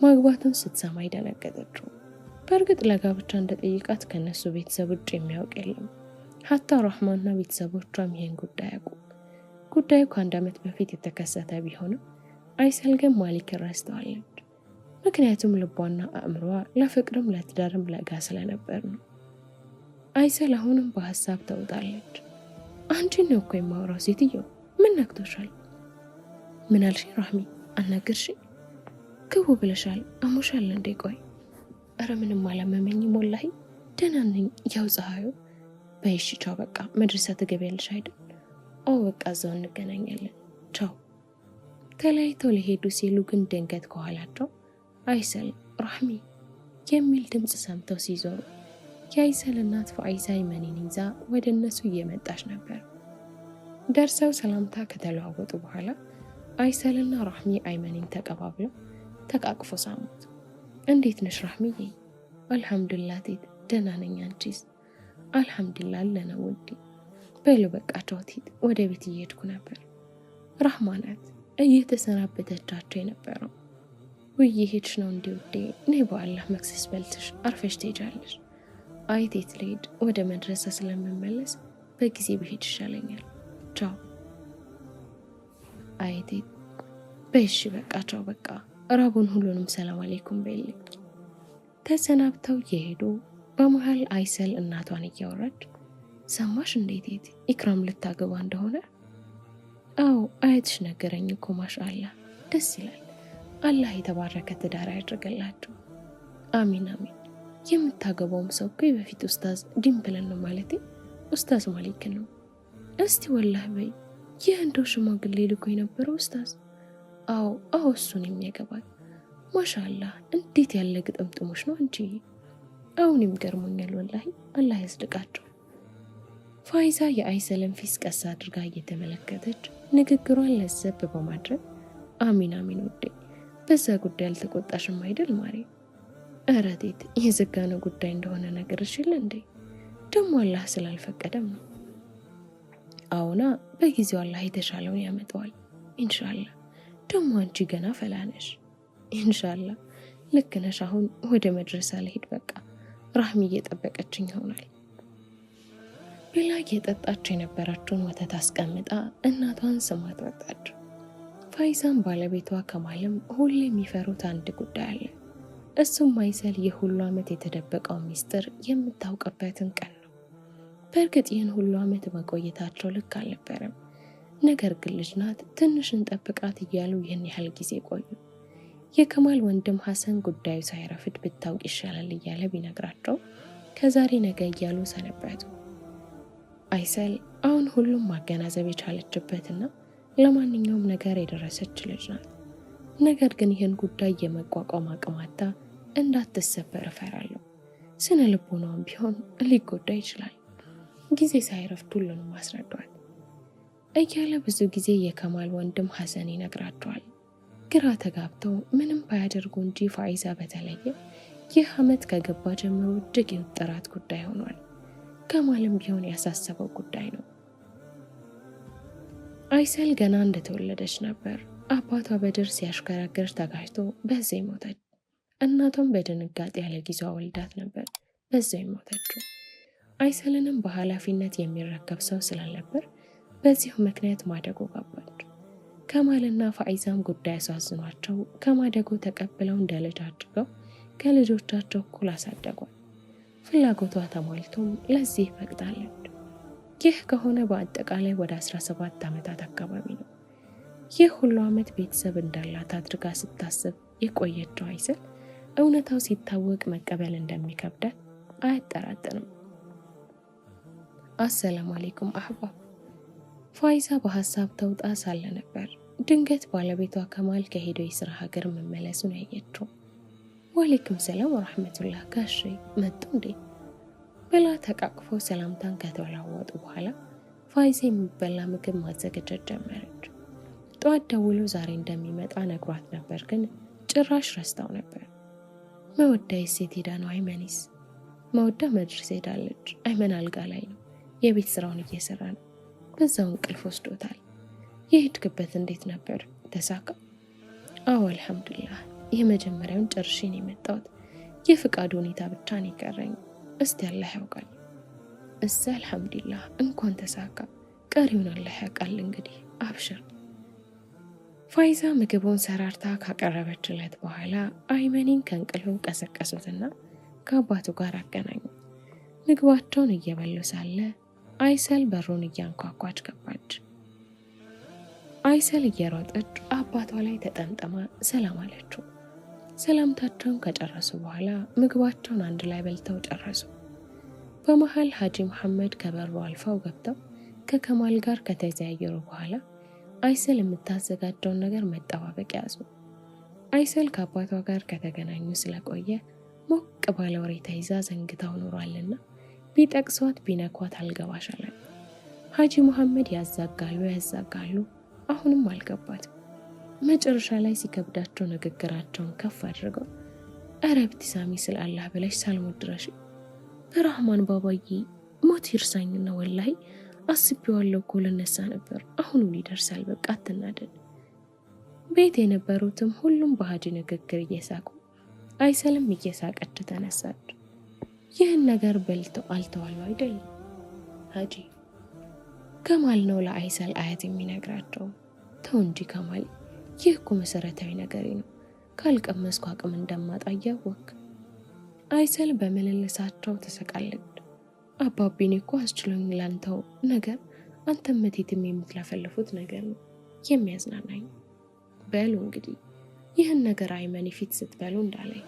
ማግባቱን ስትሰማ ደነገጠችው። በእርግጥ ለጋብቻ እንደጠየቃት ከነሱ ቤተሰብ ውጭ የሚያውቅ የለም። ሀታ ራህማና ቤተሰቦቿም ይህን ጉዳይ ያውቁ። ጉዳዩ ከ1 ዓመት በፊት የተከሰተ ቢሆንም አይሰል ግን ማሊክን ረስተዋለች። ምክንያቱም ልቧና አእምሮዋ ለፍቅርም ለትዳርም ለጋ ስለነበር ነው። አይሰል አሁንም በሀሳብ ተውጣለች። አንቺን ነው እኮ የማወራው ሴትዮ፣ ምን ነክቶሻል? ምን አልሽኝ ራህሚ? አናገርሽኝ? ክቡ ብለሻል። አሞሻል እንዴ? ቆይ ኧረ ምንም አላመመኝም ወላሂ ደህና ነኝ። ያው ፀሐዩ በይሽ ቻው፣ በቃ መድረሳ ትገቢያለሽ አይደል? ኦ በቃ እዛው እንገናኛለን ቻው። ተለያይተው ሊሄዱ ሲሉ ግን ድንገት ከኋላቸው አይሰል ራህሚ የሚል ድምፅ ሰምተው ሲዞሩ የአይሰል እናት ፋይዛ አይመንን ይዛ ወደ እነሱ እየመጣች ነበር። ደርሰው ሰላምታ ከተለዋወጡ በኋላ አይሰልና ራህሚ አይመንን ተቀባብለው ተቃቅፎ ሳሙት። እንዴት ነሽ ራህሚዬ? አልሐምዱሊላህ ቴት ደህና ነኝ፣ አንቺስ? አልሐምዱሊላህ አለነ ውዴ። በሉ በቃ ቻውቲት፣ ወደ ቤት እየሄድኩ ነበር። ራህማ ናት እየተሰናበተቻቸው የነበረው። ውይ ሄድሽ ነው እንዴ ውዴ? ነይ በአላህ መክሰስ በልተሽ አርፈሽ ትሄጃለሽ። አይ ቴት ልሄድ፣ ወደ መድረሳ ስለምመለስ በጊዜ ብሄድ ይሻለኛል። ቻው። አይ ቴት በይሽ በቃ ቻው፣ በቃ ራቡን ሁሉንም ሰላም አለይኩም በይልኝ። ተሰናብተው የሄዱ በመሃል አይሰል እናቷን እያወራች ሰማሽ እንዴት ቴት ኢክራም ልታገባ እንደሆነ? አዎ አያትሽ ነገረኝ እኮ ማሻአላህ፣ ደስ ይላል። አላህ የተባረከ ትዳር ያድርግላችሁ። አሚን አሚን። የምታገባውም ሰው እኮ በፊት ኡስታዝ ዲምፕልን ነው ማለቴ ኡስታዝ ማሊክ ነው። እስቲ ወላህ በይ፣ ይህ እንደው ሽማግሌ ልኮ የነበረው ኡስታዝ? አዎ እሱን የሚያገባል። ማሻአላህ እንዴት ያለ ግጥምጥሞች ነው አንቺ። አሁንም ገርሞኛል ወላሂ፣ አላህ ያስደቃቸው። ፋይዛ የአይሰልን ፊት ቀስ አድርጋ እየተመለከተች ንግግሯን ለዘብ በማድረግ አሚን አሚን ውዴ፣ በዛ ጉዳይ አልተቆጣሽም አይደል ማሬ? ኧረ ቴት የዘጋነው ጉዳይ እንደሆነ ነገርሽ የለ እንዴ? ደግሞ አላህ ስላልፈቀደም ነው። አሁና በጊዜው አላህ የተሻለውን ያመጣዋል ኢንሻአላህ። ደግሞ አንቺ ገና ፈላነሽ ኢንሻአላህ። ልክ ነሽ። አሁን ወደ መድረሳ ልሄድ፣ በቃ ራህሚ እየጠበቀችኝ ይሆናል ብላ እየጠጣች የነበረችውን ወተት አስቀምጣ እናቷን ስማት ወጣች። ፋይዛም ባለቤቷ ከማልም ሁሌ የሚፈሩት አንድ ጉዳይ አለ። እሱም አይሰል የሁሉ ዓመት የተደበቀው ሚስጥር የምታውቅበትን ቀን ነው። በእርግጥ ይህን ሁሉ ዓመት መቆየታቸው ልክ አልነበረም። ነገር ግን ልጅ ናት፣ ትንሽ እንጠብቃት እያሉ ይህን ያህል ጊዜ ቆዩ። የከማል ወንድም ሐሰን ጉዳዩ ሳይረፍድ ብታውቅ ይሻላል እያለ ቢነግራቸው ከዛሬ ነገ እያሉ ሰነበቱ። አይሰል አሁን ሁሉም ማገናዘብ የቻለችበትና ለማንኛውም ነገር የደረሰች ልጅ ናት። ነገር ግን ይህን ጉዳይ የመቋቋም አቅማታ እንዳትሰበር እፈራለሁ። ስነ ልቦናውም ቢሆን ሊጎዳ ይችላል። ጊዜ ሳይረፍድ ሁሉንም አስረዷል እያለ ብዙ ጊዜ የከማል ወንድም ሐሰን ይነግራቸዋል። ግራ ተጋብተው ምንም ባያደርጉ እንጂ ፋይዛ በተለየ ይህ ዓመት ከገባ ጀምሮ እጅግ የውጥራት ጉዳይ ሆኗል። ከማልም ቢሆን ያሳሰበው ጉዳይ ነው። አይሰል ገና እንደተወለደች ነበር አባቷ በድር ሲያሽከረክር ተጋጭቶ በዚያው ሞተች። እናቷም በድንጋጤ ያለ ጊዜዋ ወልዳት ነበር በዚያው ሞተችው። አይሰልንም በኃላፊነት የሚረከብ ሰው ስላልነበር በዚሁ ምክንያት ማደጎ ገባች። ከማልና ፋይዛም ጉዳይ አሳዝኗቸው ከማደጎ ተቀብለው እንደ ልጅ አድርገው ከልጆቻቸው እኩል አሳደጓል። ፍላጎቷ ተሟልቶም ለዚህ በቅታለች። ይህ ከሆነ በአጠቃላይ ወደ 17 ዓመታት አካባቢ ነው። ይህ ሁሉ ዓመት ቤተሰብ እንዳላት አድርጋ ስታስብ የቆየችው አይሰል እውነታው ሲታወቅ መቀበል እንደሚከብዳት አያጠራጥርም። አሰላሙ አለይኩም አህባብ። ፋይዛ በሐሳብ ተውጣ ሳለ ነበር ድንገት ባለቤቷ ከማል ከሄደው የሥራ ሀገር መመለሱን ያየችው። ወአለይኩም ሰላም ወራህመቱላህ ጋሼ መጡ እንዴ ብላ ተቃቅፎ ሰላምታን ከተለዋወጡ በኋላ ፋይዛ የሚበላ ምግብ ማዘጋጀት ጀመረች። ጠዋት ደውሎ ዛሬ እንደሚመጣ ነግሯት ነበር፣ ግን ጭራሽ ረስታው ነበር። መወዳ ሴት ሄዳ ነው አይመኒስ? መወዳ መድረስ ሄዳለች። አይመን አልጋ ላይ ነው፣ የቤት ስራውን እየሰራ ነው። በዛው እንቅልፍ ወስዶታል። የሄድክበት እንዴት ነበር? ተሳካ? አዎ አልሐምዱሊላህ። የመጀመሪያውን ጨርሼ ነው የመጣሁት። የፍቃድ ሁኔታ ብቻ ነው የቀረኝ። እስቲ አላህ ያውቃል። አልሐምዱሊላህ እንኳን ተሳካ። ቀሪውን አላህ ያውቃል። እንግዲህ አብሽር። ፋይዛ ምግቡን ሰራርታ ካቀረበችለት በኋላ አይመኒን ከእንቅልፉ ቀሰቀሱትና ከአባቱ ጋር አገናኙ። ምግባቸውን እየበሉ ሳለ አይሰል በሩን እያንኳኳች ገባች። አይሰል እየሮጠች አባቷ ላይ ተጠምጥማ ሰላም አለችው። ሰላምታቸውን ከጨረሱ በኋላ ምግባቸውን አንድ ላይ በልተው ጨረሱ። በመሃል ሀጂ መሐመድ ከበሩ አልፈው ገብተው ከከማል ጋር ከተዘያየሩ በኋላ አይሰል የምታዘጋጀውን ነገር መጠባበቅ ያዙ። አይሰል ከአባቷ ጋር ከተገናኙ ስለቆየ ሞቅ ባለ ወሬ ተይዛ ዘንግታው ኖሯልና ቢጠቅሷት ቢነኳት አልገባሻለም። ሀጂ መሐመድ ያዛጋሉ፣ አሁንም አልገባትም። መጨረሻ ላይ ሲከብዳቸው ንግግራቸውን ከፍ አድርገው እረ ብትሳሚ ስለ አላህ ብለሽ ሳልሞት ድረሽ በራህማን ባባዬ ሞት ይርሳኝና ወላሂ አስቤዋለሁ እኮ ልነሳ ነበር፣ አሁኑ ይደርሳል፣ በቃ አትናደድ። ቤት የነበሩትም ሁሉም በሀጂ ንግግር እየሳቁ አይሰልም እየሳቀች ተነሳች። ይህን ነገር በልተው አልተዋሉ አይደል ሀጂ? ከማል ነው ለአይሰል አያት የሚነግራቸው። ተው እንጂ ከማል፣ ይህ እኮ መሰረታዊ ነገር ነው። ካልቀመስኩ አቅም እንደማጣ እያወቅ። አይሰል በምልልሳቸው ተሰቃለች። አባቢኔ እኮ አስችሎኝ ላንተው ነገር አንተም መቴትም የምትለፈልፉት ነገር ነው የሚያዝናናኝ። በሉ እንግዲህ ይህን ነገር አይመኒ ፊት ስትበሉ እንዳላይ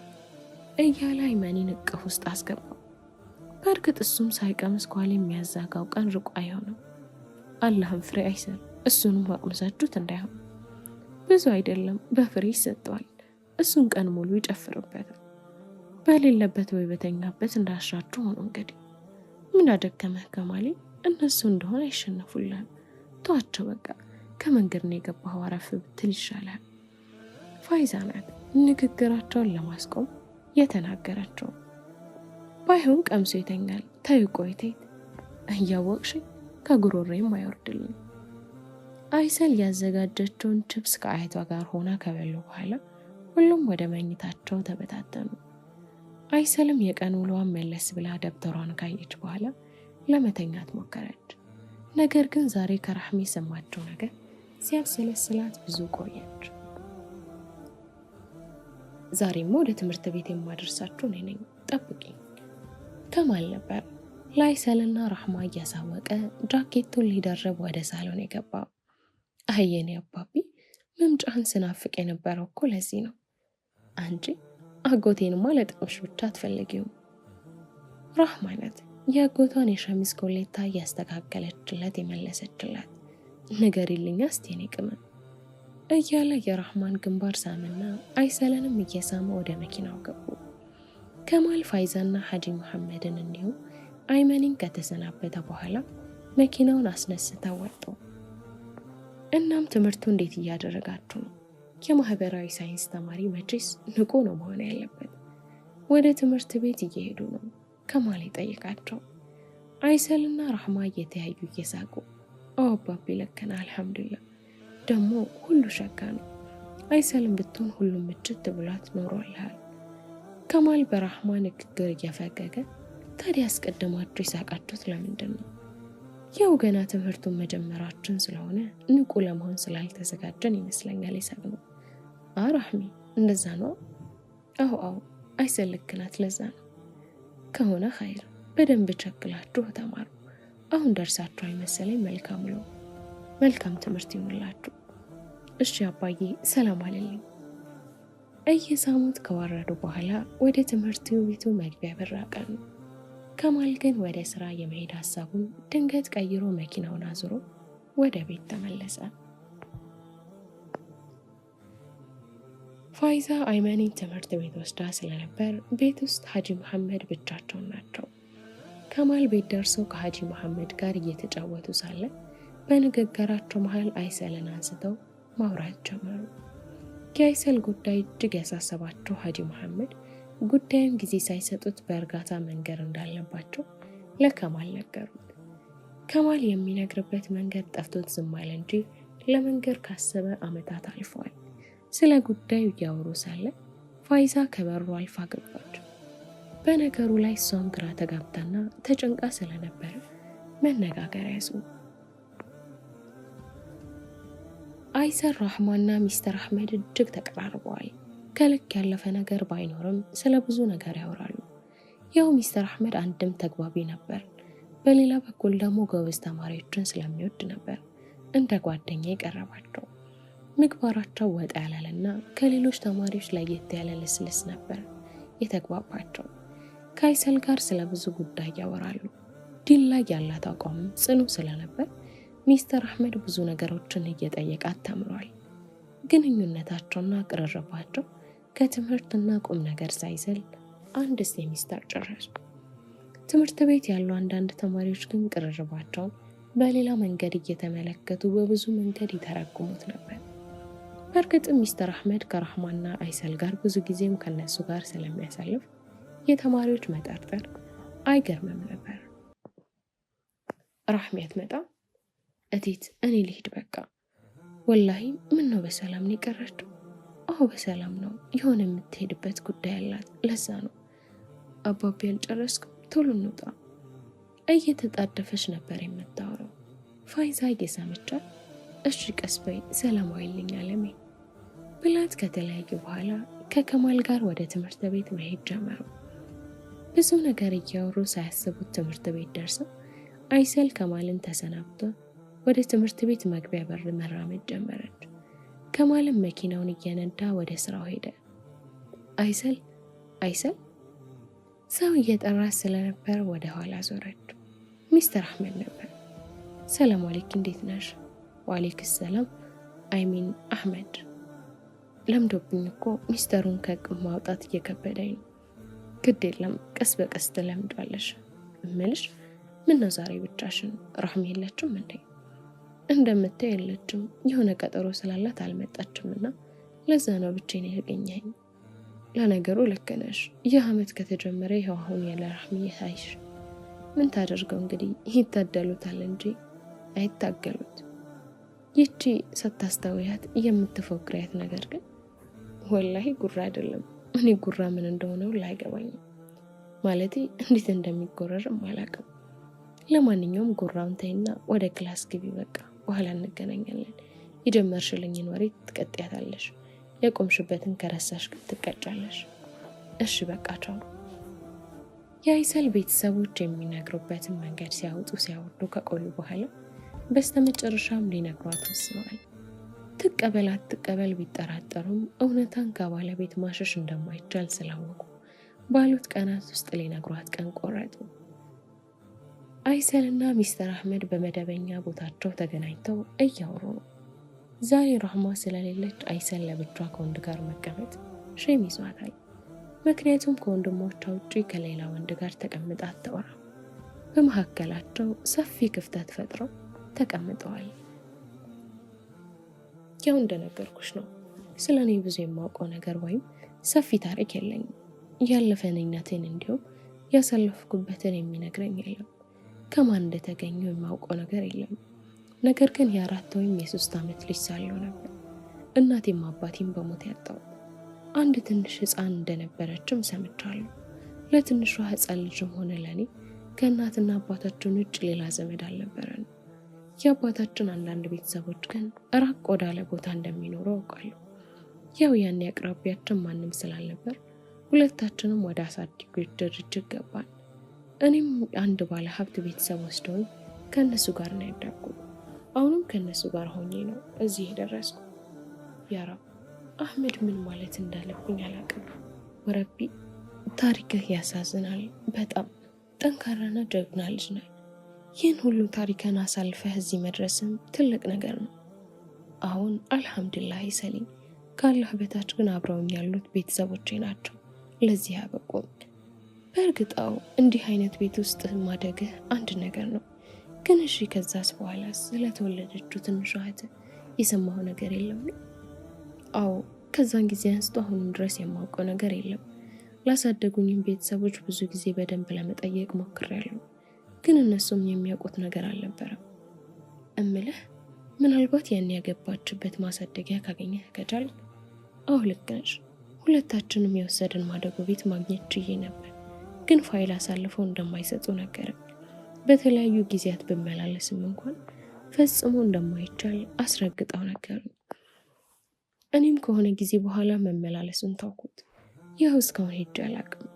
እያለ አይመኒን እቅፍ ውስጥ አስገባው። በእርግጥ እሱም ሳይቀምስ ኳል የሚያዛጋው ቀን ርቆ አይሆንም። አላህም ፍሬ አይሰር፣ እሱንም አቅምሳችሁት እንዳይሆን። ብዙ አይደለም በፍሬ ይሰጠዋል። እሱን ቀን ሙሉ ይጨፍርበታል። በሌለበት ወይ በተኛበት እንዳሻችሁ ሆኖ እንግዲህ ምን አደከመህ ከማሌ? እነሱ እንደሆነ አይሸነፉልህም። ተዋቸው በቃ። ከመንገድ ነው የገባኸው፣ አረፍ ብትል ይሻላል። ፋይዛ ናት ንግግራቸውን ለማስቆም የተናገራቸው። ባይሆን ቀምሶ ይተኛል። ተይው ቆይቴት እያወቅሽ ከጉሮሬም አይወርድልኝ። አይሰል ያዘጋጀችውን ችፕስ ከአያቷ ጋር ሆና ከበሉ በኋላ ሁሉም ወደ መኝታቸው ተበታተኑ። አይሰልም የቀን ውሎዋን መለስ ብላ ደብተሯን ካየች በኋላ ለመተኛት ሞከረች። ነገር ግን ዛሬ ከራህሚ የሰማቸው ነገር ሲያብሰለስላት ብዙ ቆየች። ዛሬማ ወደ ትምህርት ቤት የማደርሳችሁ እኔ ነኝ፣ ጠብቂኝ ከማል ነበር ለአይሰልና ራህማ እያሳወቀ ጃኬቱን ሊደርብ ወደ ሳሎን የገባው። አየኔ አባቢ መምጫህን ስናፍቅ የነበረው እኮ ለዚህ ነው። አንቺ አጎቴንማ ለጥቅምሽ ብቻ አትፈልጊውም። ራህማ ናት የአጎቷን የሸሚዝ ኮሌታ እያስተካከለችለት የመለሰችላት። ንገሪልኝ እስቲ የኔ ቅመም እያለ የራህማን ግንባር ሳምና አይሰለንም እየሳመ ወደ መኪናው ገቡ። ከማል ፋይዛና ሀጂ መሐመድን እንዲሁም አይመኒን ከተሰናበተ በኋላ መኪናውን አስነስተው ወጡ። እናም ትምህርቱ እንዴት እያደረጋችሁ ነው? የማህበራዊ ሳይንስ ተማሪ መቼስ ንቁ ነው መሆን ያለበት። ወደ ትምህርት ቤት እየሄዱ ነው ከማል ይጠይቃቸው። አይሰልና ራህማ እየተያዩ እየሳቁ አባቢ ለከና አልሐምዱሊላህ፣ ደግሞ ሁሉ ሸጋ ነው። አይሰልም ብትሆን ሁሉም ምችት ብሏት ኖሯልሃል። ከማል በራህማ ንግግር እየፈገገ ታዲያ አስቀድማችሁ ይሳቃችሁት ለምንድን ነው? ያው ገና ትምህርቱን መጀመራችን ስለሆነ ንቁ ለመሆን ስላልተዘጋጀን ይመስለኛል የሳቅነው። ራህሚ እንደዛ ነው? አዎ አይሰል ልክ ናት፣ ለዛ ነው። ከሆነ ኸይር፣ በደንብ ቸክላችሁ ተማሩ። አሁን ደርሳችኋል መሰለኝ። መልካም ነው። መልካም ትምህርት ይሁንላችሁ። እሺ አባዬ፣ ሰላም አለልኝ። እየሳሙት ከወረዱ በኋላ ወደ ትምህርት ቤቱ መግቢያ በር አቀኑ። ከማል ግን ወደ ስራ የመሄድ ሀሳቡን ድንገት ቀይሮ መኪናውን አዙሮ ወደ ቤት ተመለሰ። ፋይዛ አይመኒን ትምህርት ቤት ወስዳ ስለነበር ቤት ውስጥ ሀጂ መሐመድ ብቻቸውን ናቸው። ከማል ቤት ደርሰው ከሀጂ መሐመድ ጋር እየተጫወቱ ሳለ በንግግራቸው መሃል አይሰልን አንስተው ማውራት ጀመሩ። የአይሰል ጉዳይ እጅግ ያሳሰባቸው ሀጂ መሐመድ ጉዳዩን ጊዜ ሳይሰጡት በእርጋታ መንገር እንዳለባቸው ለከማል ነገሩት። ከማል የሚነግርበት መንገድ ጠፍቶት ዝም አለ እንጂ ለመንገር ካሰበ ዓመታት አልፈዋል። ስለ ጉዳዩ እያወሩ ሳለ ፋይዛ ከበሩ አልፋ ገባች። በነገሩ ላይ እሷም ግራ ተጋብታና ተጨንቃ ስለነበረ መነጋገር ያዙ። አይሰል ራህማና ሚስተር አህመድ እጅግ ተቀራርበዋል። ከልክ ያለፈ ነገር ባይኖርም ስለ ብዙ ነገር ያወራሉ። ያው ሚስተር አህመድ አንድም ተግባቢ ነበር፣ በሌላ በኩል ደግሞ ጎበዝ ተማሪዎችን ስለሚወድ ነበር እንደ ጓደኛ የቀረባቸው። ምግባራቸው ወጣ ያላለና ከሌሎች ተማሪዎች ለየት ያለ ልስልስ ነበር የተግባባቸው። ከአይሰል ጋር ስለ ብዙ ጉዳይ ያወራሉ። ዲን ላይ ያላት አቋም ጽኑ ስለነበር ሚስተር አህመድ ብዙ ነገሮችን እየጠየቃት ተምሯል። ግንኙነታቸውና ቅርርባቸው ከትምህርትና ቁም ነገር ሳይዘል አንድ ሴሚስተር ጨረሱ። ትምህርት ቤት ያሉ አንዳንድ ተማሪዎች ግን ቅርርባቸውን በሌላ መንገድ እየተመለከቱ በብዙ መንገድ ይተረጉሙት ነበር። በእርግጥም ሚስተር አህመድ ከራህማና አይሰል ጋር ብዙ ጊዜም ከነሱ ጋር ስለሚያሳልፍ የተማሪዎች መጠርጠር አይገርምም ነበር። ራህሚ አትመጣም? እቴት እኔ ልሂድ በቃ። ወላሂ ምን ነው በሰላም ነው የቀረችው? አዎ በሰላም ነው፣ የሆነ የምትሄድበት ጉዳይ አላት፣ ለዛ ነው። አባቢ አልጨረስኩም፣ ቶሎ እንውጣ። እየተጣደፈች ነበር የምታወራው። ፋይዛ እየሰመቻት እሺ ቀስ በይ ሰላም ዋይልኝ አለሜ ብላት ከተለያዩ በኋላ ከከማል ጋር ወደ ትምህርት ቤት መሄድ ጀመሩ። ብዙ ነገር እያወሩ ሳያስቡት ትምህርት ቤት ደርሰው አይሰል ከማልን ተሰናብቶ ወደ ትምህርት ቤት መግቢያ በር መራመድ ጀመረች። ከማልም መኪናውን እየነዳ ወደ ስራው ሄደ። አይሰል ሰው እየጠራ ስለነበር ወደ ኋላ ዞረች። ሚስተር አህመድ ነበር። ሰላም አለይክ፣ እንዴት ነሽ? ወአለይክስ ሰላም። አይሚን አህመድ። ለምዶብኝ እኮ ሚስተሩን ከቅም ማውጣት እየከበደኝ ነው። ግድ የለም ቀስ በቀስ ትለምዷለሽ። እምልሽ ምን ነው ዛሬ ብቻሽን? ራህሚ የለችም እንዴ? እንደምታይ የለችም፣ የሆነ ቀጠሮ ስላላት አልመጣችምና ለዛ ነው ብቻዬን ያገኘኝ። ለነገሩ ልክ ነሽ፣ ይህ ዓመት ከተጀመረ ይኸው አሁን ያለ ራህሚ አይሽ። ምን ታደርገው እንግዲህ ይታደሉታል እንጂ አይታገሉት። ይቺ ስታስተውያት የምትፎክሪያት ነገር ግን ወላሂ ጉራ አይደለም። እኔ ጉራ ምን እንደሆነው ላይገባኝም፣ ማለቴ እንዴት እንደሚጎረርም አላውቅም። ለማንኛውም ጉራውን ተይና ወደ ክላስ ግቢ፣ በቃ በኋላ እንገናኛለን። የጀመርሽልኝን ወሬ ትቀጥያታለሽ፣ የቆምሽበትን ከረሳሽ ግን ትቀጫለሽ። እሺ በቃ ቻው። የአይሰል ቤተሰቦች የሚነግሩበትን መንገድ ሲያወጡ ሲያወርዱ ከቆዩ በኋላ በስተመጨረሻም ሊነግሯት ወስነዋል። ትቀበል አትቀበል ቢጠራጠሩም እውነታን ከባለቤት ማሸሽ እንደማይቻል ስላወቁ ባሉት ቀናት ውስጥ ሊነግሯት ቀን ቆረጡ። አይሰልና ሚስተር አህመድ በመደበኛ ቦታቸው ተገናኝተው እያወሩ ነው። ዛሬ ራህማ ስለሌለች አይሰል ለብቻ ከወንድ ጋር መቀመጥ ሼም ይዟታል። ምክንያቱም ከወንድሞቿ ውጪ ከሌላ ወንድ ጋር ተቀምጣ አታወራም። በመካከላቸው ሰፊ ክፍተት ፈጥረው ተቀምጠዋል። ያው እንደነገርኩሽ ነው፣ ስለ እኔ ብዙ የማውቀው ነገር ወይም ሰፊ ታሪክ የለኝም። ያለፈንኛትን እንዲሁም ያሳለፍኩበትን የሚነግረኝ የለም። ከማን እንደተገኘው የማውቀው ነገር የለም። ነገር ግን የ4 ወይም የ3 ዓመት ልጅ ሳለሁ ነበር እናቴም አባቴም በሞት ያጣሁት። አንድ ትንሽ ሕፃን እንደነበረችም ሰምቻለሁ። ለትንሿ ሕፃን ልጅም ሆነ ለእኔ ከእናትና አባታችን ውጭ ሌላ ዘመድ አልነበረንም። የአባታችን አንዳንድ ቤተሰቦች ግን ራቅ ወዳለ ቦታ እንደሚኖሩ አውቃለሁ። ያው ያኔ አቅራቢያችን ማንም ስላልነበር ሁለታችንም ወደ አሳዳጊዎች ድርጅት ገባን። እኔም አንድ ባለ ሀብት ቤተሰብ ወስደውኝ ከእነሱ ጋር ነው ያደግኩት። አሁንም ከእነሱ ጋር ሆኜ ነው እዚህ የደረስኩ። ያ ረብ፣ አህመድ ምን ማለት እንዳለብኝ አላውቅም። ወረቢ፣ ታሪክህ ያሳዝናል። በጣም ጠንካራና ጀግና ልጅ ነህ። ይህን ሁሉ ታሪክን አሳልፈህ እዚህ መድረስም ትልቅ ነገር ነው። አሁን አልሐምዱሊላህ ሰሊም፣ ከአላህ በታች ግን አብረውኝ ያሉት ቤተሰቦቼ ናቸው ለዚህ ያበቁኝ። በእርግጣው እንዲህ አይነት ቤት ውስጥ ማደግህ አንድ ነገር ነው። ግን እሺ፣ ከዛስ በኋላ ስለተወለደችው ትንሿ እህት የሰማው ነገር የለም? አዎ፣ ከዛን ጊዜ አንስቶ አሁንም ድረስ የማውቀው ነገር የለም። ላሳደጉኝም ቤተሰቦች ብዙ ጊዜ በደንብ ለመጠየቅ ሞክሬያለሁ፣ ግን እነሱም የሚያውቁት ነገር አልነበረም። እምልህ ምናልባት ያን ያገባችበት ማሳደጊያ ካገኘህ ከቻል? አዎ ልክ ነሽ። ሁለታችንም የወሰድን ማደጎ ቤት ማግኘት ችዬ ነበር፣ ግን ፋይል አሳልፈው እንደማይሰጡ ነገረኝ። በተለያዩ ጊዜያት ብመላለስም እንኳን ፈጽሞ እንደማይቻል አስረግጠው ነገሩኝ። እኔም ከሆነ ጊዜ በኋላ መመላለሱን ታውኩት። ያው እስካሁን ሄጄ አላቅም።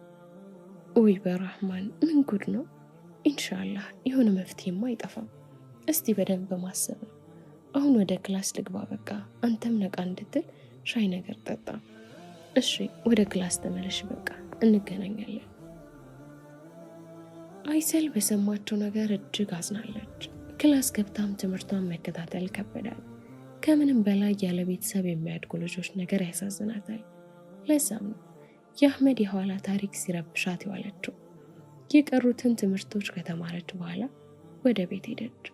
ወይ በራህማን፣ ምን ጉድ ነው! ኢንሻአላህ የሆነ መፍትሄማ አይጠፋም። እስቲ በደንብ ማሰብ ነው። አሁን ወደ ክላስ ልግባ። በቃ አንተም ነቃ እንድትል ሻይ ነገር ጠጣ። እሺ፣ ወደ ክላስ ተመለሽ። በቃ እንገናኛለን። አይሰል በሰማቸው ነገር እጅግ አዝናለች። ክላስ ገብታም ትምህርቷን መከታተል ከበዳል። ከምንም በላይ ያለ ቤተሰብ የሚያድጉ ልጆች ነገር ያሳዝናታል። ለዛም ነው የአህመድ የኋላ ታሪክ ሲረብሻት የዋለችው። የቀሩትን ትምህርቶች ከተማረች በኋላ ወደ ቤት ሄደች።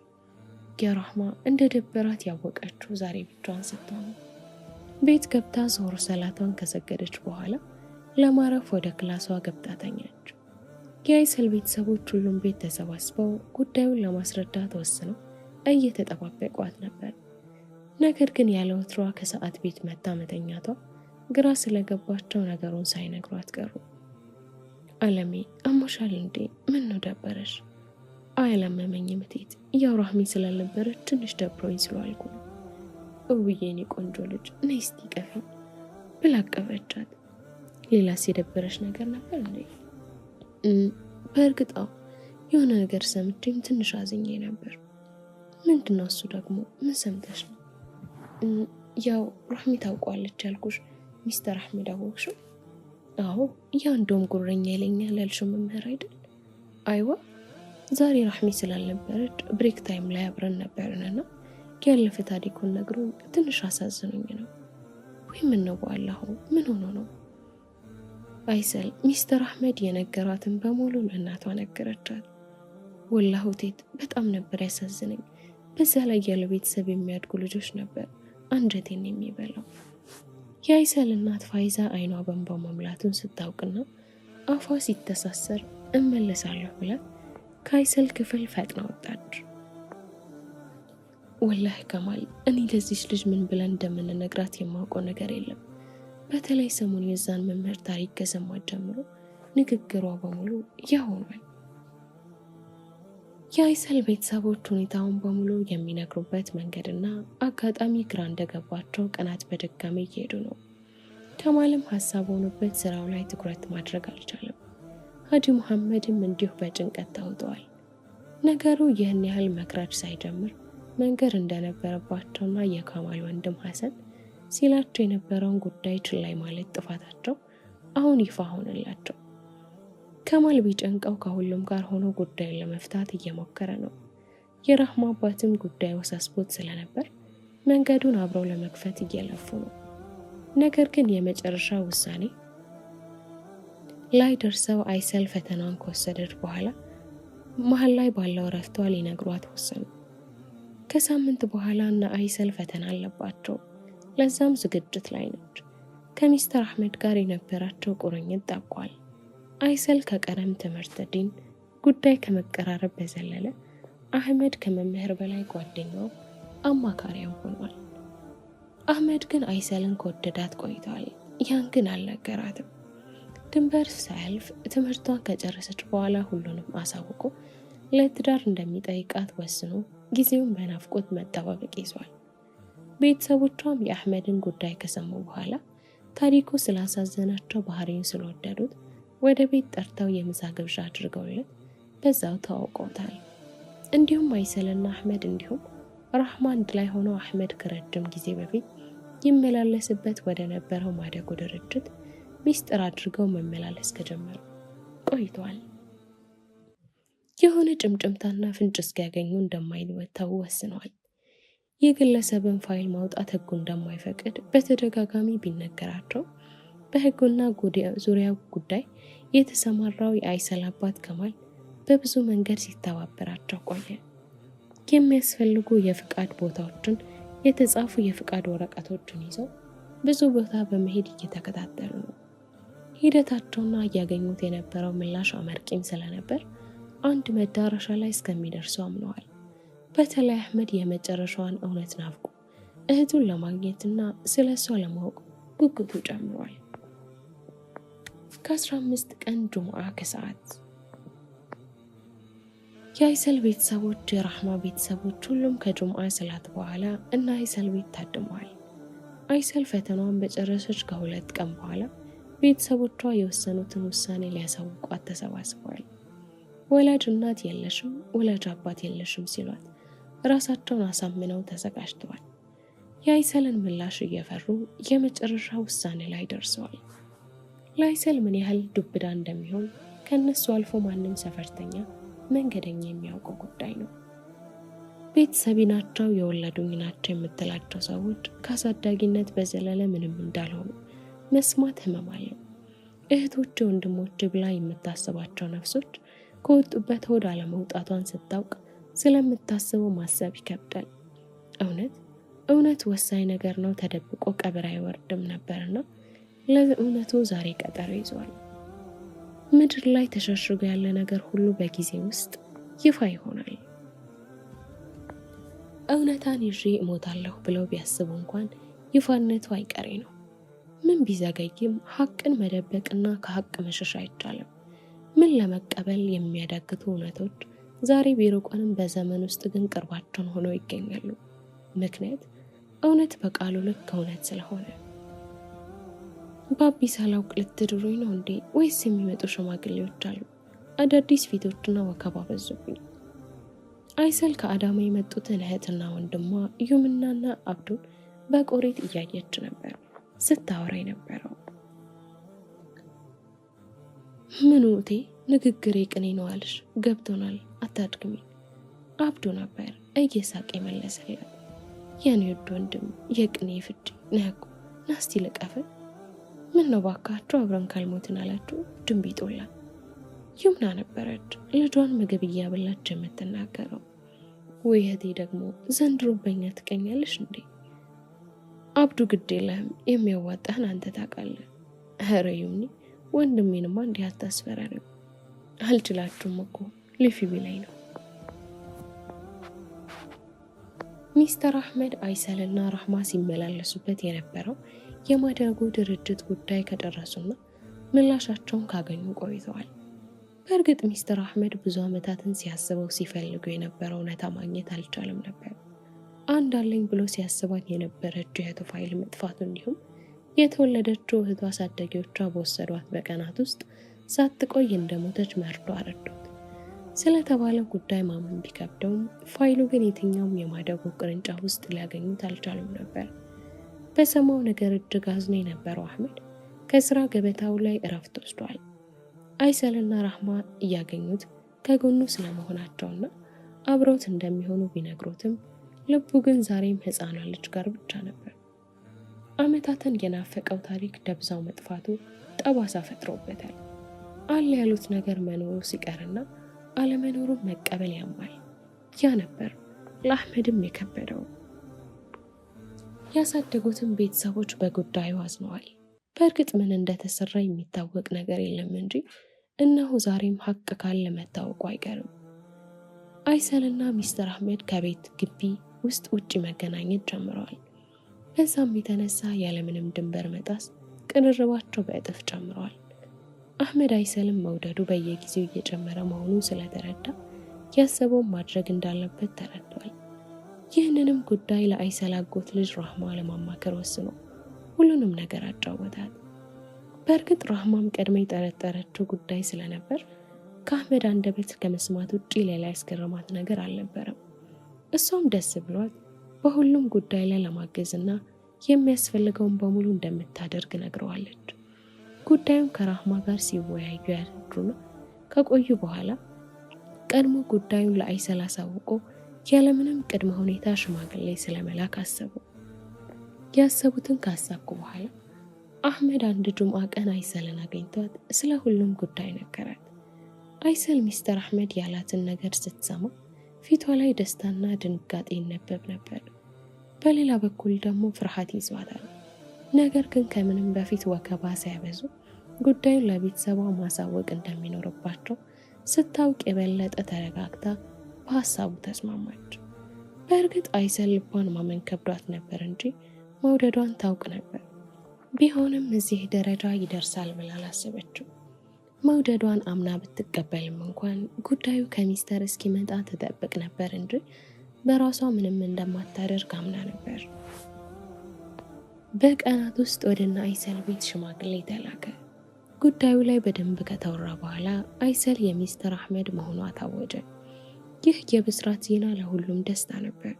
የራህማ እንደ ደበራት ያወቀችው ዛሬ ብቻዋን ስትሆን ቤት ገብታ ዞር ሰላቷን ከሰገደች በኋላ ለማረፍ ወደ ክላሷ ገብታ ተኛች። የአይሰል ቤተሰቦች ሁሉም ቤት ተሰባስበው ጉዳዩን ለማስረዳት ወስነው እየተጠባበቋት ነበር። ነገር ግን ያለ ወትሯ ከሰዓት ቤት መታ መተኛቷ ግራ ስለገባቸው ነገሩን ሳይነግሯት ቀሩ። አለሜ አሞሻል እንዴ? ምን ነው ደበረሽ? አያላመመኝም እቴት፣ ያው ራህሚ ስላልነበረች ትንሽ ደብሮኝ ስለዋልኩ ነው። እውዬ የኔ ቆንጆ ልጅ ነይ እስቲ ቀፊኝ ብላ አቀፈቻት። ሌላስ የደበረሽ ነገር ነበር እንዴ? በእርግጣው የሆነ ነገር ሰምቼም ትንሽ አዝኜ ነበር። ምንድነው እሱ ደግሞ? ምን ሰምተሽ ነው? ያው ራህሚ ታውቋለች ያልኩሽ ሚስተር አህመድ አወቅሽው? አዎ፣ ያ እንደውም ጉረኛ ይለኛል ያልሽው መምህር አይደል? አይዋ፣ ዛሬ ራህሚ ስላልነበረች ብሬክ ታይም ላይ አብረን ነበርንና ያለፈ ታሪኩን ነግሮኝ ትንሽ አሳዝኖኝ ነው። ወይ ምን ነው በአላሁ፣ ምን ሆኖ ነው? አይሰል ሚስተር አህመድ የነገራትን በሙሉ ለእናቷ ነገረቻት። ወላሂ ቴት በጣም ነበር ያሳዝነኝ። በዛ ላይ ያለ ቤተሰብ የሚያድጉ ልጆች ነበር አንጀቴን የሚበላው። የአይሰል እናት ፋይዛ አይኗ በእንባ መሙላቱን ስታውቅና አፏ ሲተሳሰር እመለሳለሁ ብላ ከአይሰል ክፍል ፈጥና ወጣች። ወላሂ ከማል፣ እኔ ለዚች ልጅ ምን ብለን እንደምንነግራት የማውቀው ነገር የለም። በተለይ ሰሞን የዛን መምህር ታሪክ ከሰማት ጀምሮ ንግግሯ በሙሉ ያሆኗል። የአይሰል ቤተሰቦች ሁኔታውን በሙሉ የሚነግሩበት መንገድና አጋጣሚ ግራ እንደገባቸው ቀናት በድጋሚ እየሄዱ ነው። ከማልም ሀሳብ ሆኖበት ስራው ላይ ትኩረት ማድረግ አልቻለም። ሀጂ መሐመድም እንዲሁ በጭንቀት ተውጠዋል። ነገሩ ይህን ያህል መክረድ ሳይጀምር መንገር እንደነበረባቸውና የካማል ወንድም ሐሰን ሲላቸው የነበረውን ጉዳይ ችላይ ማለት ጥፋታቸው አሁን ይፋ ሆነላቸው። ከማል ቢጨንቀው ከሁሉም ጋር ሆኖ ጉዳዩን ለመፍታት እየሞከረ ነው። የራህማ አባትም ጉዳዩ አሳስቦት ስለነበር መንገዱን አብረው ለመክፈት እየለፉ ነው። ነገር ግን የመጨረሻ ውሳኔ ላይ ደርሰው አይሰል ፈተናውን ከወሰደች በኋላ መሀል ላይ ባለው ረፍቷ ሊነግሯት ወሰኑ። ከሳምንት በኋላ እና አይሰል ፈተና አለባቸው። ለዛም ዝግጅት ላይ ነች። ከሚስተር አህመድ ጋር የነበራቸው ቁርኝት ጠብቋል። አይሰል ከቀለም ትምህርት ዲን ጉዳይ ከመቀራረብ በዘለለ አህመድ ከመምህር በላይ ጓደኛው አማካሪያው ሆኗል። አህመድ ግን አይሰልን ከወደዳት ቆይቷል። ያን ግን አልነገራትም። ድንበር ሳያልፍ ትምህርቷን ከጨረሰች በኋላ ሁሉንም አሳውቆ ለትዳር እንደሚጠይቃት ወስኖ ጊዜውን በናፍቆት መጠባበቅ ይዟል። ቤተሰቦቿም የአህመድን ጉዳይ ከሰሙ በኋላ ታሪኩ ስላሳዘናቸው ባህሪውን ስለወደዱት ወደ ቤት ጠርተው የምሳ ግብዣ አድርገውለት በዛው ተዋውቀውታል። እንዲሁም አይሰልና አህመድ እንዲሁም ራህማ አንድ ላይ ሆነው አህመድ ከረጅም ጊዜ በፊት ይመላለስበት ወደ ነበረው ማደጎ ድርጅት ሚስጥር አድርገው መመላለስ ከጀመሩ ቆይተዋል። የሆነ ጭምጭምታና ፍንጭ እስኪያገኙ እንደማይወጣው ወስነዋል። የግለሰብን ፋይል ማውጣት ህጉ እንደማይፈቅድ በተደጋጋሚ ቢነገራቸው በህጉና ዙሪያው ጉዳይ የተሰማራው የአይሰል አባት ከማል በብዙ መንገድ ሲተባበራቸው ቆየ። የሚያስፈልጉ የፍቃድ ቦታዎችን፣ የተጻፉ የፍቃድ ወረቀቶችን ይዘው ብዙ ቦታ በመሄድ እየተከታተሉ ነው። ሂደታቸውና እያገኙት የነበረው ምላሽ አመርቂም ስለነበር አንድ መዳረሻ ላይ እስከሚደርሱ አምነዋል። በተለይ አህመድ የመጨረሻዋን እውነት ናፍቆ እህቱን ለማግኘትና ስለ እሷ ለማወቅ ጉጉቱ ጨምሯል። ከ15 ቀን ጁምዓ ከሰዓት የአይሰል ቤተሰቦች፣ የራህማ ቤተሰቦች ሁሉም ከጁምዓ ሰላት በኋላ እና አይሰል ቤት ታድመዋል። አይሰል ፈተናዋን በጨረሰች ከ2 ቀን በኋላ ቤተሰቦቿ የወሰኑትን ውሳኔ ሊያሳውቋት ተሰባስበዋል። ወላጅ እናት የለሽም፣ ወላጅ አባት የለሽም ሲሏት ራሳቸውን አሳምነው ተዘጋጅተዋል። የአይሰልን ምላሽ እየፈሩ የመጨረሻ ውሳኔ ላይ ደርሰዋል። ለአይሰል ምን ያህል ዱብዳ እንደሚሆን ከነሱ አልፎ ማንም ሰፈርተኛ መንገደኛ የሚያውቀው ጉዳይ ነው። ቤተሰቢ ናቸው፣ የወለዱኝ ናቸው የምትላቸው ሰዎች ከአሳዳጊነት በዘለለ ምንም እንዳልሆኑ መስማት ህመም አለው። እህቶች፣ ወንድሞች ብላ የምታስባቸው ነፍሶች ከወጡበት ሆድ አለመውጣቷን ስታውቅ ስለምታስበው ማሰብ ይከብዳል። እውነት ወሳኝ ነገር ነው፣ ተደብቆ ቀብር አይወርድም ነበርና ለእውነቱ ዛሬ ቀጠሮ ይዟል። ምድር ላይ ተሸሽጎ ያለ ነገር ሁሉ በጊዜ ውስጥ ይፋ ይሆናል። እውነታን ይዤ እሞታለሁ ብለው ቢያስቡ እንኳን ይፋነቱ አይቀሬ ነው። ምን ቢዘገይም ሀቅን መደበቅና ከሀቅ መሸሽ አይቻልም። ምን ለመቀበል የሚያዳግቱ እውነቶች ዛሬ ቢርቁንም በዘመን ውስጥ ግን ቅርባቸውን ሆነው ይገኛሉ። ምክንያት እውነት በቃሉ ልክ እውነት ስለሆነ። ባቢ ሳላውቅ ልትድሩኝ ነው እንዴ? ወይስ የሚመጡ ሽማግሌዎች አሉ? አዳዲስ ፊቶችና ወከባ በዙብኝ። አይሰል ከአዳማ የመጡትን እህትና ወንድሟ ዩምናና አብዱን በቆሬት እያየች ነበር ስታወራ የነበረው። ምኑቴ ንግግሬ ቅኔ ነው አልሽ? ገብቶናል፣ አታድግሚ። አብዱ ነበር እየሳቀ መለሰላት። የኔ ውድ ወንድም የቅኔ ፍቺ ነኩ ናስቲ ልቀፍ። ምን ነው ባካችሁ አብረን ካልሞትን አላችሁ ድንቢጦላ። ይምና ነበረች ልጇን ምግብ እያበላች የምትናገረው። ወይ እህቴ ደግሞ ዘንድሮ በኛ ትቀኛለሽ እንዴ? አብዱ ግድ የለህም፣ የሚያዋጣህን አንተ ታውቃለህ። ኧረ ይምኒ ወንድሜንማ እንዲህ አታስፈራሪው። አልችላችሁም እኮ ልፊ ቢላይ ነው። ሚስተር አህመድ አይሰልና ራህማ ሲመላለሱበት የነበረው የማደጎ ድርጅት ጉዳይ ከደረሱና ምላሻቸውን ካገኙ ቆይተዋል። በእርግጥ ሚስተር አህመድ ብዙ ዓመታትን ሲያስበው ሲፈልጉ የነበረው እውነታ ማግኘት አልቻለም ነበር። አንድ አለኝ ብሎ ሲያስባት የነበረችው የእህቱ ፋይል መጥፋቱ እንዲሁም የተወለደችው እህቱ አሳዳጊዎቿ በወሰዷት በቀናት ውስጥ ሳትቆይ እንደሞተች መርዶ አረዱት። ስለተባለው ጉዳይ ማመን ቢከብደውም ፋይሉ ግን የትኛውም የማደጎ ቅርንጫፍ ውስጥ ሊያገኙት አልቻሉም ነበር። በሰማው ነገር እጅግ አዝኖ የነበረው አህመድ ከስራ ገበታው ላይ እረፍት ወስዷል። አይሰልና ራህማ እያገኙት ከጎኑ ስለመሆናቸውና አብረውት እንደሚሆኑ ቢነግሩትም ልቡ ግን ዛሬም ሕፃኗ ልጅ ጋር ብቻ ነበር። ዓመታትን የናፈቀው ታሪክ ደብዛው መጥፋቱ ጠባሳ ፈጥሮበታል። አለ ያሉት ነገር መኖሩ ሲቀርና አለመኖሩን መቀበል ያማል። ያ ነበር ለአህመድም የከበደው። ያሳደጉትን ቤተሰቦች በጉዳዩ አዝነዋል። በእርግጥ ምን እንደተሰራ የሚታወቅ ነገር የለም እንጂ እነሆ ዛሬም ሀቅ ካለ መታወቁ አይቀርም። አይሰልና ሚስተር አህመድ ከቤት ግቢ ውስጥ ውጪ መገናኘት ጀምረዋል። በዛም የተነሳ ያለምንም ድንበር መጣስ ቅንርባቸው በእጥፍ ጨምረዋል። አህመድ አይሰልን መውደዱ በየጊዜው እየጨመረ መሆኑን ስለተረዳ ያሰበውን ማድረግ እንዳለበት ተረድቷል። ይህንንም ጉዳይ ለአይሰል አጎት ልጅ ራህማ ለማማከር ወስኖ ሁሉንም ነገር አጫወታት። በእርግጥ ራህማም ቀድማ የጠረጠረችው ጉዳይ ስለነበር ከአህመድ አንደበት ከመስማት ውጪ ሌላ ያስገረማት ነገር አልነበረም። እሷም ደስ ብሏት በሁሉም ጉዳይ ላይ ለማገዝና የሚያስፈልገውን በሙሉ እንደምታደርግ ነግረዋለች። ጉዳዩን ከራህማ ጋር ሲወያዩ ያድሩና ከቆዩ በኋላ ቀድሞ ጉዳዩን ለአይሰል አሳውቆ ያለምንም ቅድመ ሁኔታ ሽማግሌ ስለመላክ አሰቡ። ያሰቡትን ካሳኩ በኋላ አህመድ አንድ ጁምዓ ቀን አይሰልን አገኝቷት ስለ ሁሉም ጉዳይ ነገራት። አይሰል ሚስተር አህመድ ያላትን ነገር ስትሰማ ፊቷ ላይ ደስታና ድንጋጤ ይነበብ ነበር። በሌላ በኩል ደግሞ ፍርሃት ይዟታል። ነገር ግን ከምንም በፊት ወከባ ሳያበዙ ጉዳዩን ለቤተሰቧ ማሳወቅ እንደሚኖርባቸው ስታውቅ የበለጠ ተረጋግታ በሀሳቡ ተስማማች። በእርግጥ አይሰል ልቧን ማመን ከብዷት ነበር እንጂ መውደዷን ታውቅ ነበር። ቢሆንም እዚህ ደረጃ ይደርሳል ብላ አላሰበችው። መውደዷን አምና ብትቀበልም እንኳን ጉዳዩ ከሚስተር እስኪመጣ ትጠብቅ ነበር እንጂ በራሷ ምንም እንደማታደርግ አምና ነበር። በቀናት ውስጥ ወደና አይሰል ቤት ሽማግሌ ተላከ። ጉዳዩ ላይ በደንብ ከተወራ በኋላ አይሰል የሚስተር አህመድ መሆኗ ታወጀ። ይህ የብስራት ዜና ለሁሉም ደስታ ነበር።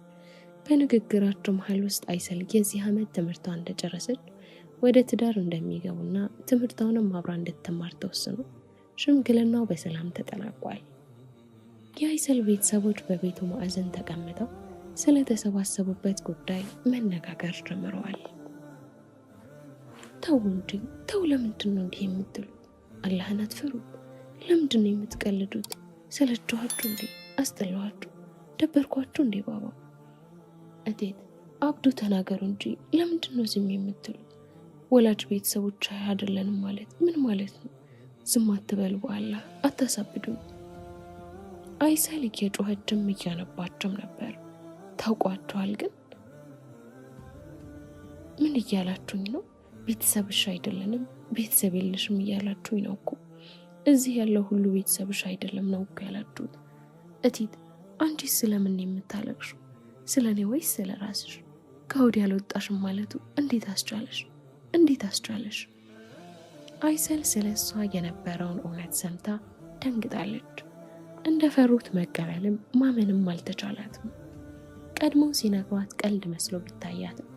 በንግግራቸው መሃል ውስጥ አይሰል የዚህ ዓመት ትምህርቷን እንደጨረሰች ወደ ትዳር እንደሚገቡና ትምህርቷንም አብራ እንድትማር ተወስኖ ሽምግልናው በሰላም ተጠናቋል። የአይሰል ቤተሰቦች በቤቱ ማዕዘን ተቀምጠው ስለተሰባሰቡበት ጉዳይ መነጋገር ጀምረዋል። ተው እንጂ ተው፣ ለምንድን ነው እንዲህ የምትሉት? አላህን አትፈሩም? ለምንድን ነው የምትቀልዱት? ሰለችኋችሁ እንዴ? አስጠላኋችሁ? ደበርኳችሁ እንዴ? ባባ እቴት አብዱ ተናገሩ እንጂ ለምንድን ነው ዝም የምትሉት? ወላጅ ቤተሰቦች አይደለንም ማለት ምን ማለት ነው? ዝም አትበሉ፣ በአላህ አታሳብዱ። አይሰል እየጮኸችም እያነባችም ነበር። ታውቋቸዋል ግን ምን እያላችሁኝ ነው? ቤተሰብሽ አይደለንም፣ ቤተሰብ የለሽም እያላችሁኝ ነው እኮ። እዚህ ያለው ሁሉ ቤተሰብሽ አይደለም ነው እኮ ያላችሁት። እቲት አንቺ ስለምን የምታለቅሹ? ስለ እኔ ወይስ ስለ ራስሽ? ከወዲያ አልወጣሽም ማለቱ እንዴት አስቻለሽ? እንዴት አስቻለሽ? አይሰል ስለ እሷ የነበረውን እውነት ሰምታ ደንግጣለች። እንደፈሩት መቀበልም ማመንም አልተቻላትም። ቀድሞ ሲነግሯት ቀልድ መስሎ ቢታያትም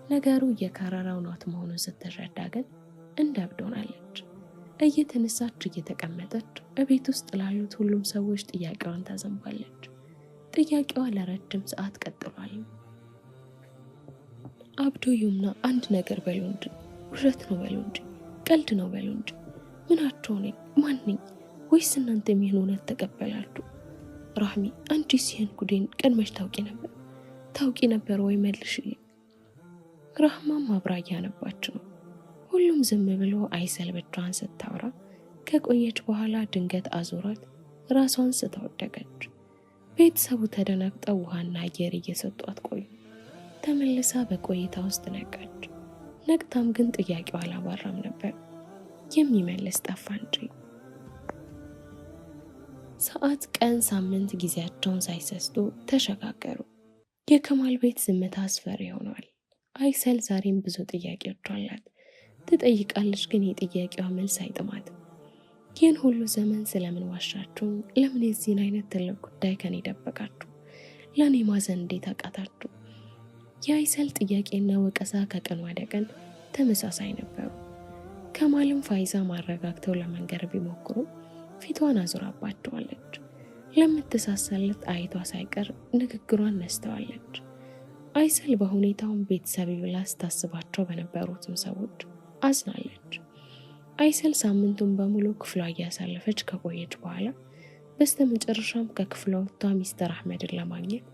ነገሩ እየከረረው ናት መሆኑን ስትረዳ ግን እንደ እብድ ሆናለች። እየተነሳች እየተቀመጠች እቤት ውስጥ ላሉት ሁሉም ሰዎች ጥያቄዋን ታዘንባለች። ጥያቄዋ ለረጅም ሰዓት ቀጥሏል። አብዱ ይምና አንድ ነገር በሉ እንጂ፣ ውሸት ነው በሉ እንጂ፣ ቀልድ ነው በሉ እንጂ። ምናቸው ነኝ? ማን ነኝ? ወይስ እናንተ የሚሆን እውነት ተቀበላችሁ? ራህሚ አንቺ ሲህን ጉዴን ቀድመሽ ታውቂ ነበር ወይ? መልሽ። ራህማም አብራ እያነባች ነው። ሁሉም ዝም ብሎ አይሰል ብቻዋን ስታወራ ከቆየች በኋላ ድንገት አዙራት ራሷን ስተወደቀች። ቤተሰቡ ተደናግጠው ውሃና አየር እየሰጧት ቆዩ። ተመልሳ በቆይታ ውስጥ ነቃች። ነቅታም ግን ጥያቄው አላባራም ነበር። የሚመልስ ጠፋ እንጂ። ሰዓት፣ ቀን፣ ሳምንት ጊዜያቸውን ሳይሰስቱ ተሸጋገሩ። የከማል ቤት ዝምታ አስፈሪ ሆኗል። አይሰል ዛሬም ብዙ ጥያቄዎች አላት። ትጠይቃለች፣ ግን የጥያቄዋ መልስ አይጥማትም። ይህን ሁሉ ዘመን ስለምን ዋሻችሁ? ለምን የዚህን አይነት ትልቅ ጉዳይ ከኔ ደበቃችሁ? ለኔ ማዘን እንዴት አቃታችሁ? የአይሰል ጥያቄና ወቀሳ ከቀን ወደ ቀን ተመሳሳይ ነበሩ። ከማልም ፋይዛ ማረጋግተው ለመንገር ቢሞክሩ ፊቷን አዙራባቸዋለች። ለምትሳሳለት አይቷ ሳይቀር ንግግሯን ነስተዋለች። አይሰል በሁኔታውን ቤተሰብ ብላ ስታስባቸው በነበሩትም ሰዎች አዝናለች። አይሰል ሳምንቱን በሙሉ ክፍሏ እያሳለፈች ከቆየች በኋላ በስተመጨረሻም ከክፍሏ ወጥታ ሚስተር አህመድን ለማግኘት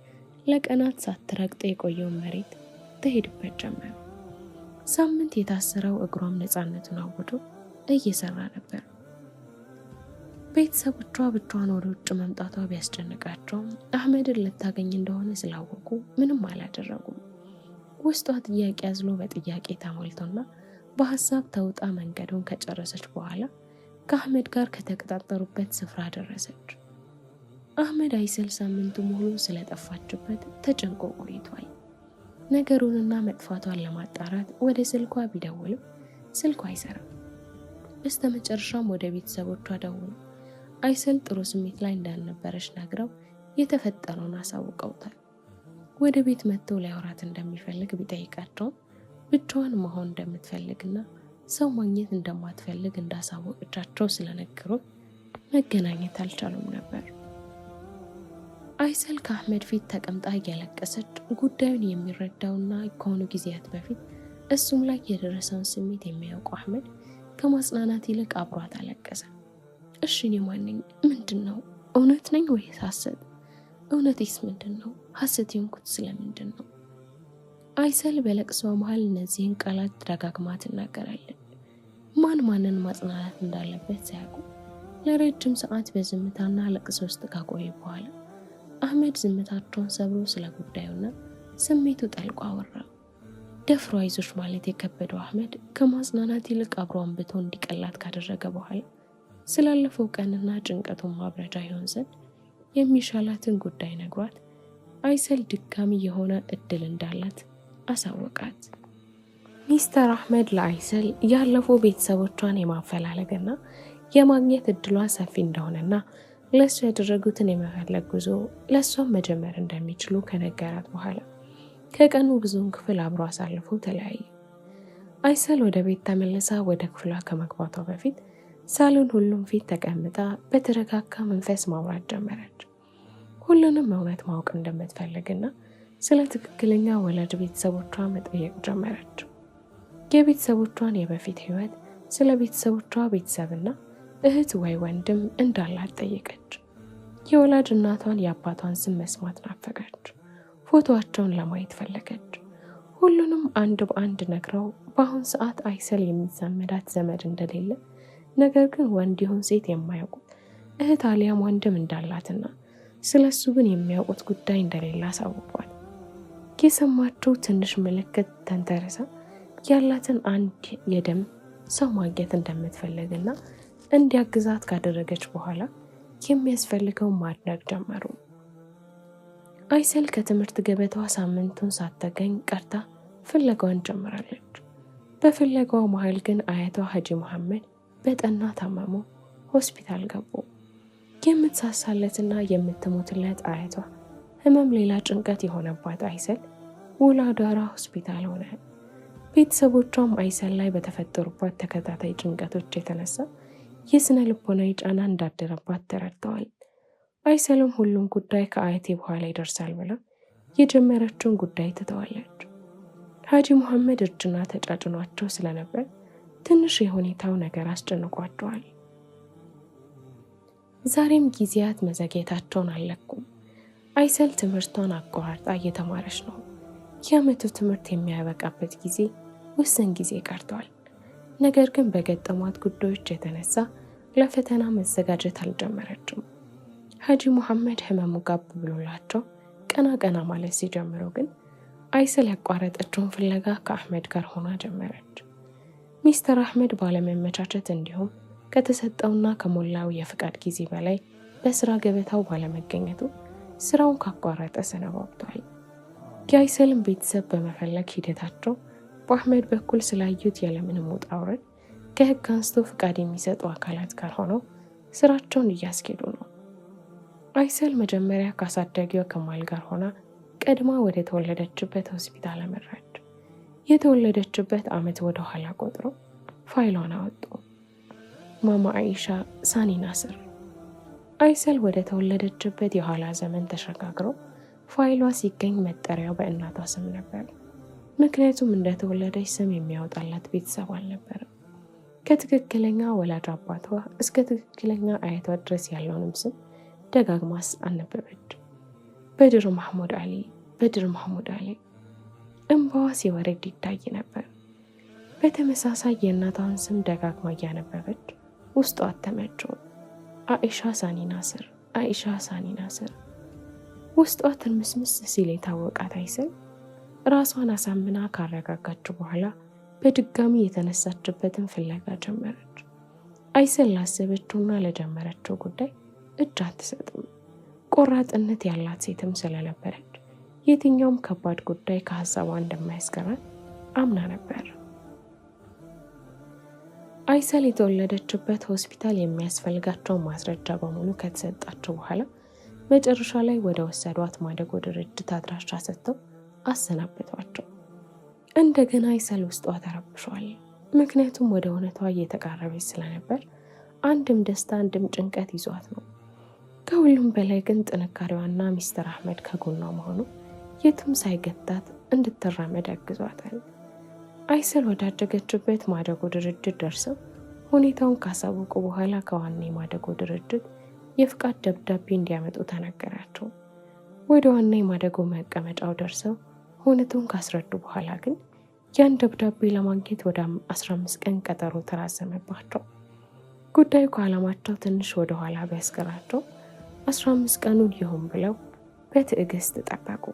ለቀናት ሳትረግጥ የቆየውን መሬት ትሄድበት ጀመር። ሳምንት የታሰረው እግሯም ነፃነቱን አውጆ እየሰራ ነበር። ቤተሰቦቿ ብቻዋን ወደ ውጭ መምጣቷ ቢያስጨንቃቸውም አህመድን ልታገኝ እንደሆነ ስላወቁ ምንም አላደረጉም። ውስጧ ጥያቄ አዝሎ በጥያቄ ተሞልቶና በሀሳብ ተውጣ መንገዱን ከጨረሰች በኋላ ከአህመድ ጋር ከተቀጣጠሩበት ስፍራ ደረሰች። አህመድ አይሰል ሳምንቱ ሙሉ ስለጠፋችበት ተጨንቆ ቆይቷል። ነገሩንና መጥፋቷን ለማጣራት ወደ ስልኳ ቢደውልም ስልኳ አይሰራም። በስተመጨረሻም ወደ ቤተሰቦቿ ደውሎ አይሰል ጥሩ ስሜት ላይ እንዳልነበረች ነግረው የተፈጠረውን አሳውቀውታል። ወደ ቤት መጥተው ሊያወራት እንደሚፈልግ ቢጠይቃቸውም ብቻዋን መሆን እንደምትፈልግና ሰው ማግኘት እንደማትፈልግ እንዳሳወቀቻቸው ስለነገሩት መገናኘት አልቻሉም ነበር። አይሰል ከአህመድ ፊት ተቀምጣ እያለቀሰች ጉዳዩን የሚረዳውና ከሆኑ ጊዜያት በፊት እሱም ላይ የደረሰውን ስሜት የሚያውቀው አህመድ ከማጽናናት ይልቅ አብሯት አለቀሰ። እሺ እኔ ማንኝ? ምንድን ነው? እውነት ነኝ ወይስ ሐሰት? እውነቴስ ምንድን ነው? ሐሰት የሆንኩት ስለምንድን ነው? አይሰል በለቅሷ መሃል እነዚህን ቃላት ደጋግማ ትናገራለች። ማን ማንን ማጽናናት እንዳለበት ሳያውቁ ለረጅም ሰዓት በዝምታና ለቅሶ ውስጥ ካቆየ በኋላ አህመድ ዝምታቸውን ሰብሮ ስለ ጉዳዩና ስሜቱ ጠልቆ አወራ። ደፍሮ አይዞሽ ማለት የከበደው አህመድ ከማጽናናት ይልቅ አብሮ አንብቶ እንዲቀላት ካደረገ በኋላ ስላለፈው ቀንና ጭንቀቱን ማብረጃ ይሆን ዘንድ የሚሻላትን ጉዳይ ነግሯት አይሰል ድጋሚ የሆነ እድል እንዳላት አሳወቃት። ሚስተር አህመድ ለአይሰል ያለፉ ቤተሰቦቿን የማፈላለግና የማግኘት እድሏ ሰፊ እንደሆነና ለእሱ ያደረጉትን የመፈለግ ጉዞ ለእሷም መጀመር እንደሚችሉ ከነገራት በኋላ ከቀኑ ብዙውን ክፍል አብሮ አሳልፈው ተለያዩ። አይሰል ወደ ቤት ተመልሳ ወደ ክፍሏ ከመግባቷ በፊት ሳሎን ሁሉም ፊት ተቀምጣ በተረጋጋ መንፈስ ማውራት ጀመረች። ሁሉንም እውነት ማወቅ እንደምትፈልግና ስለ ትክክለኛ ወላጅ ቤተሰቦቿ መጠየቅ ጀመረች። የቤተሰቦቿን የበፊት ህይወት፣ ስለ ቤተሰቦቿ ቤተሰብና እህት ወይ ወንድም እንዳላት ጠየቀች። የወላጅ እናቷን የአባቷን ስም መስማት ናፈቀች። ፎቶዋቸውን ለማየት ፈለገች። ሁሉንም አንድ በአንድ ነግረው በአሁን ሰዓት አይሰል የሚዛመዳት ዘመድ እንደሌለ፣ ነገር ግን ወንድ ይሁን ሴት የማያውቁት እህት አሊያም ወንድም እንዳላትና ስለሱ ግን የሚያውቁት ጉዳይ እንደሌለ አሳውቋል። የሰማችው ትንሽ ምልክት ተንተርሳ ያላትን አንድ የደም ሰው ማግኘት እንደምትፈልግና እንዲያግዛት ካደረገች በኋላ የሚያስፈልገው ማድረግ ጀመሩ። አይሰል ከትምህርት ገበታዋ ሳምንቱን ሳትገኝ ቀርታ ፍለጋዋን ጀምራለች። በፍለጋዋ መሃል ግን አያቷ ሀጂ መሐመድ በጠና ታመሙ፣ ሆስፒታል ገቡ። የምትሳሳለትና የምትሞትለት አያቷ ህመም ሌላ ጭንቀት የሆነባት አይሰል ውላ ዳራ ሆስፒታል ሆነ። ቤተሰቦቿም አይሰል ላይ በተፈጠሩባት ተከታታይ ጭንቀቶች የተነሳ የስነ ልቦናዊ ጫና እንዳደረባት ተረድተዋል። አይሰልም ሁሉም ጉዳይ ከአያቴ በኋላ ይደርሳል ብላ የጀመረችውን ጉዳይ ትተዋለች። ሀጂ መሐመድ እርጅና ተጫጭኗቸው ስለነበር ትንሽ የሁኔታው ነገር አስጨንቋቸዋል። ዛሬም ጊዜያት መዘግየታቸውን አልለቁም። አይሰል ትምህርቷን አቋርጣ እየተማረች ነው። የዓመቱ ትምህርት የሚያበቃበት ጊዜ ውስን ጊዜ ቀርቷል። ነገር ግን በገጠሟት ጉዳዮች የተነሳ ለፈተና መዘጋጀት አልጀመረችም። ሀጂ መሐመድ ህመሙ ጋብ ብሎላቸው ቀና ቀና ማለት ሲጀምሩ ግን አይሰል ያቋረጠችውን ፍለጋ ከአህመድ ጋር ሆና ጀመረች። ሚስተር አህመድ ባለመመቻቸት እንዲሁም ከተሰጠውና ከሞላው የፍቃድ ጊዜ በላይ በስራ ገበታው ባለመገኘቱ ስራውን ካቋረጠ ሰነባብቷል። የአይሰልን ቤተሰብ በመፈለግ ሂደታቸው በአህመድ በኩል ስላዩት ያለምንም ውጣ ውረድ ከህግ አንስቶ ፍቃድ የሚሰጡ አካላት ጋር ሆነው ስራቸውን እያስኬዱ ነው። አይሰል መጀመሪያ ካሳዳጊዋ ከማል ጋር ሆና ቀድማ ወደ ተወለደችበት ሆስፒታል አመራች። የተወለደችበት ዓመት ወደ ኋላ ቆጥሮ ፋይሏን አወጡ። ማማ አይሻ ሳኒ ናስር። አይሰል ወደ ተወለደችበት የኋላ ዘመን ተሸጋግሮ ፋይሏ ሲገኝ መጠሪያው በእናቷ ስም ነበር። ምክንያቱም እንደተወለደች ስም የሚያወጣላት ቤተሰብ አልነበረም። ከትክክለኛ ወላጅ አባቷ እስከ ትክክለኛ አያቷ ድረስ ያለውንም ስም ደጋግማስ አነበበች። በድር ማህሙድ አሊ፣ በድር ማህሙድ አሊ። እንባዋ ሲወርድ ይታይ ነበር። በተመሳሳይ የእናቷን ስም ደጋግማ እያነበበች ውስጧ አተመችው። አይሻ ሳኒ ናስር፣ አይሻ ሳኒ ናስር። ውስጧ ትርምስምስ ሲል የታወቃት አይሰል ራሷን አሳምና ካረጋጋችው በኋላ በድጋሚ የተነሳችበትን ፍለጋ ጀመረች። አይሰል ላሰበችውና ለጀመረችው ጉዳይ እጅ አትሰጥም። ቆራጥነት ያላት ሴትም ስለነበረች የትኛውም ከባድ ጉዳይ ከሀሳቧ እንደማያስቀራት አምና ነበር። አይሰል የተወለደችበት ሆስፒታል የሚያስፈልጋቸውን ማስረጃ በሙሉ ከተሰጣቸው በኋላ መጨረሻ ላይ ወደ ወሰዷት ማደጎ ድርጅት አድራሻ ሰጥተው አሰናበቷቸው። እንደገና አይሰል ውስጧ ተረብሿል። ምክንያቱም ወደ እውነቷ እየተቃረበች ስለነበር አንድም ደስታ አንድም ጭንቀት ይዟት ነው። ከሁሉም በላይ ግን ጥንካሬዋና ሚስተር አህመድ ከጎኗ መሆኑ የትም ሳይገታት እንድትራመድ አግዟታል። አይሰል ወዳደገችበት ማደጎ ድርጅት ደርሰው ሁኔታውን ካሳወቁ በኋላ ከዋና የማደጎ ድርጅት የፍቃድ ደብዳቤ እንዲያመጡ ተነገራቸው። ወደ ዋና የማደጎ መቀመጫው ደርሰው ሁኔታውን ካስረዱ በኋላ ግን ያን ደብዳቤ ለማግኘት ወደ 15 ቀን ቀጠሮ ተራዘመባቸው። ጉዳዩ ከዓላማቸው ትንሽ ወደ ኋላ ቢያስቀራቸው 15 ቀኑን ይሁን ብለው በትዕግስት ጠበቁ።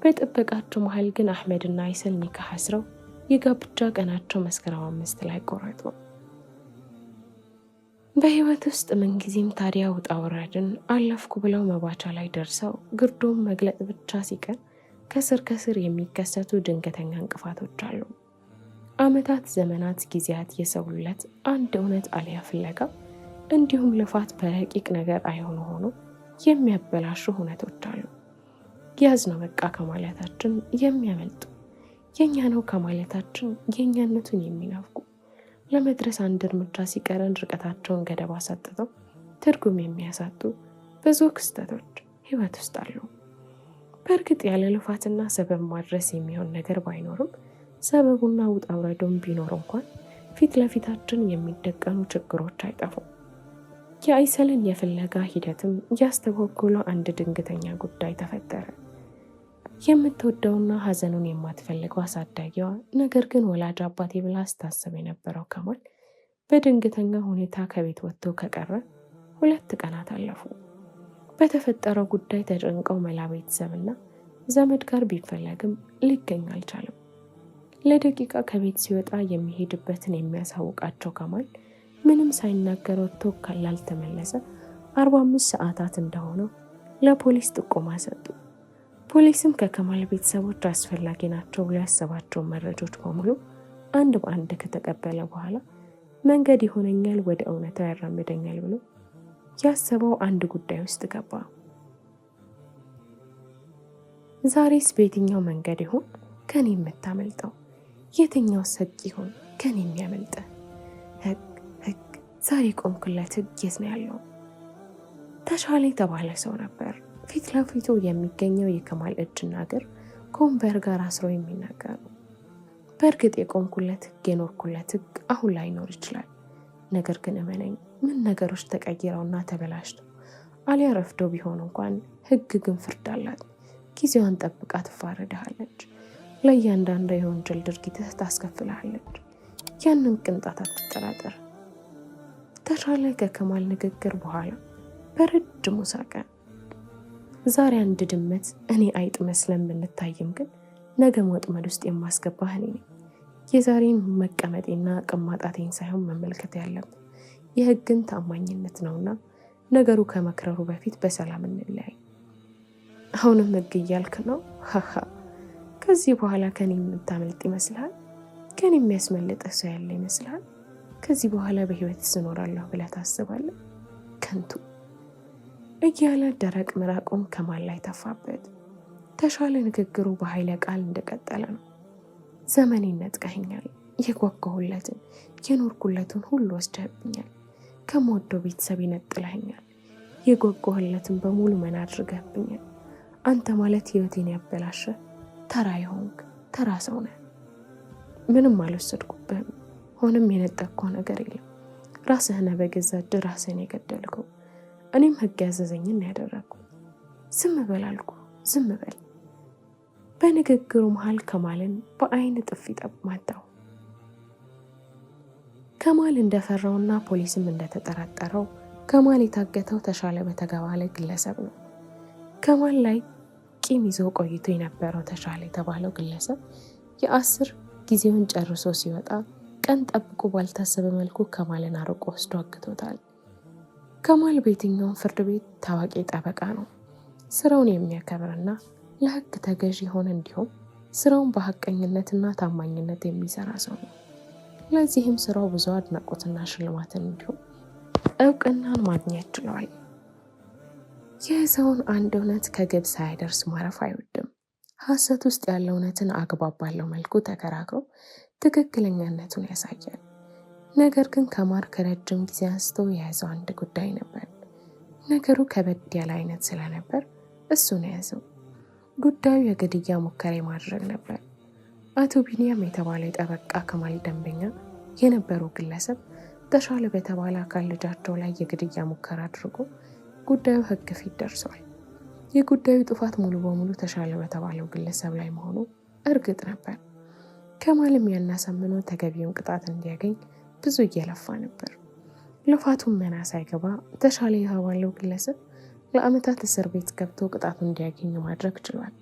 በጥበቃቸው መሃል ግን አህመድና አይሰል ኒካህ አስረው የጋብቻ ቀናቸው መስከረም 5 ላይ ቆረጡ። በህይወት ውስጥ ምንጊዜም ታዲያ ውጣ ውረድን አለፍኩ ብለው መባቻ ላይ ደርሰው ግርዶም መግለጥ ብቻ ሲቀር ከስር ከስር የሚከሰቱ ድንገተኛ እንቅፋቶች አሉ። ዓመታት፣ ዘመናት፣ ጊዜያት የሰውለት አንድ እውነት አልያ ፍለጋ እንዲሁም ልፋት በረቂቅ ነገር አይሆኑ ሆኖ የሚያበላሹ ሁነቶች አሉ። ያዝ ነው በቃ ከማለታችን የሚያመልጡ፣ የኛ ነው ከማለታችን የኛነቱን የሚናፍቁ፣ ለመድረስ አንድ እርምጃ ሲቀረን ርቀታቸውን ገደብ አሳጥተው ትርጉም የሚያሳጡ ብዙ ክስተቶች ህይወት ውስጥ አሉ። በእርግጥ ያለ ልፋትና ሰበብ ማድረስ የሚሆን ነገር ባይኖርም ሰበቡና ውጣ ውረዱም ቢኖር እንኳን ፊት ለፊታችን የሚደቀኑ ችግሮች አይጠፉም። የአይሰልን የፍለጋ ሂደትም ያስተጓጎለው አንድ ድንገተኛ ጉዳይ ተፈጠረ። የምትወደውና ሀዘኑን የማትፈልገው አሳዳጊዋ ነገር ግን ወላጅ አባቴ ብላ ስታስብ የነበረው ከማል በድንገተኛ ሁኔታ ከቤት ወጥቶ ከቀረ 2 ቀናት አለፉ። በተፈጠረው ጉዳይ ተጨንቀው መላ ቤተሰብና ዘመድ ጋር ቢፈለግም ሊገኝ አልቻለም። ለደቂቃ ከቤት ሲወጣ የሚሄድበትን የሚያሳውቃቸው ከማል ምንም ሳይናገር ወጥቶ ላልተመለሰ 45 ሰዓታት እንደሆነው ለፖሊስ ጥቆማ ሰጡ። ፖሊስም ከከማል ቤተሰቦች አስፈላጊ ናቸው ብሎ ያሰባቸው መረጃዎች በሙሉ አንድ በአንድ ከተቀበለ በኋላ መንገድ ይሆነኛል፣ ወደ እውነታው ያራምደኛል ብሎ ያሰበው አንድ ጉዳይ ውስጥ ገባ። ዛሬስ በየትኛው መንገድ ይሆን ከኔ የምታመልጠው? የትኛው ሰቅ ይሆን ከኔ የሚያመልጥ? ህግ ዛሬ ቆምኩለት። ህግ የት ነው ያለው? ተሻለ የተባለ ሰው ነበር። ፊት ለፊቱ የሚገኘው የከማል እጅና እግር ከወንበር ጋር አስረው የሚናገሩ። በእርግጥ የቆምኩለት ህግ የኖርኩለት ህግ አሁን ላይኖር ይችላል። ነገር ግን እመነኝ፣ ምን ነገሮች ተቀይረውና ተበላሽተው አሊያ ረፍዶ ቢሆን እንኳን ህግ ግን ፍርድ አላት። ጊዜዋን ጠብቃ ትፋረድሃለች። ለእያንዳንዱ የወንጀል ድርጊትህ ታስከፍልሃለች። ያንን ቅንጣት አትጠራጠር። ተሻለ ከከማል ንግግር በኋላ በረጅሙ ሳቀ። ዛሬ አንድ ድመት እኔ አይጥ መስለን ብንታይም ግን ነገ ወጥመድ ውስጥ የማስገባህ እኔ ነኝ። የዛሬን መቀመጤና ቅማጣቴን ሳይሆን መመልከት ያለብን የህግን ታማኝነት ነውና ነገሩ ከመክረሩ በፊት በሰላም እንለያይ። አሁንም ህግ እያልክ ነው? ሃሃ ከዚህ በኋላ ከኔ የምታመልጥ ይመስልሃል? ከኔ የሚያስመልጥህ ሰው ያለ ይመስልሃል? ከዚህ በኋላ በህይወት እኖራለሁ ብለህ ታስባለህ? ከንቱ እያለ ደረቅ ምራቁን ከማል ላይ ተፋበት። ተሻለ ንግግሩ በኃይለ ቃል እንደቀጠለ ነው። ዘመኔን ነጥቀኸኛል። የጓጓሁለትን የኖርኩለትን ሁሉ ወስደህብኛል። ከምወደው ቤተሰብ ነጥለኸኛል። የጓጓሁለትን በሙሉ መና አድርገህብኛል። አንተ ማለት ህይወቴን ያበላሸ ተራ የሆንክ ተራ ሰው ነህ። ምንም አልወሰድኩብህም። ሆንም የነጠቅከው ነገር የለም። ራስህ ነህ በገዛ እጅህ ራስህን የገደልከው። እኔም ህግ ያዘዘኝን ያደረግኩት። ዝም በል አልኩ፣ ዝም በል። በንግግሩ መሃል ከማልን በአይን ጥፊ መታው። ከማል እንደፈራውና ፖሊስም እንደተጠራጠረው ከማል የታገተው ተሻለ በተባለ ግለሰብ ነው። ከማል ላይ ቂም ይዞ ቆይቶ የነበረው ተሻለ የተባለው ግለሰብ የ10 ጊዜውን ጨርሶ ሲወጣ ቀን ጠብቆ ባልታሰበ መልኩ ከማልን አርቆ ወስዶ አግቶታል። ከማል በየትኛውም ፍርድ ቤት ታዋቂ ጠበቃ ነው። ስራውን የሚያከብርና ለህግ ተገዥ የሆነ እንዲሁም ስራውን በሐቀኝነትና ታማኝነት የሚሰራ ሰው ነው። ለዚህም ስራው ብዙ አድናቆትና ሽልማትን እንዲሁም እውቅናን ማግኘት ችሏል። የሰውን አንድ እውነት ከግብ ሳይደርስ ማረፍ አይወድም። ሐሰት ውስጥ ያለ እውነትን አግባብ ባለው መልኩ ተከራክሮ ትክክለኛነቱን ያሳያል። ነገር ግን ከማል ከረጅም ጊዜ አንስቶ የያዘው አንድ ጉዳይ ነበር። ነገሩ ከበድ ያለ አይነት ስለነበር እሱን የያዘው ጉዳዩ የግድያ ሙከራ ማድረግ ነበር። አቶ ቢኒያም የተባለ የጠበቃ ከማል ደንበኛ የነበረው ግለሰብ ተሻለ በተባለ አካል ልጃቸው ላይ የግድያ ሙከራ አድርጎ ጉዳዩ ህግ ፊት ደርሷል። የጉዳዩ ጥፋት ሙሉ በሙሉ ተሻለ በተባለው ግለሰብ ላይ መሆኑ እርግጥ ነበር። ከማልም ያናሳምኖ ተገቢውን ቅጣት እንዲያገኝ ብዙ እየለፋ ነበር። ልፋቱን መና ሳይገባ ተሻለ የተባለው ግለሰብ ለአመታት እስር ቤት ገብቶ ቅጣቱን እንዲያገኝ ማድረግ ችሏል።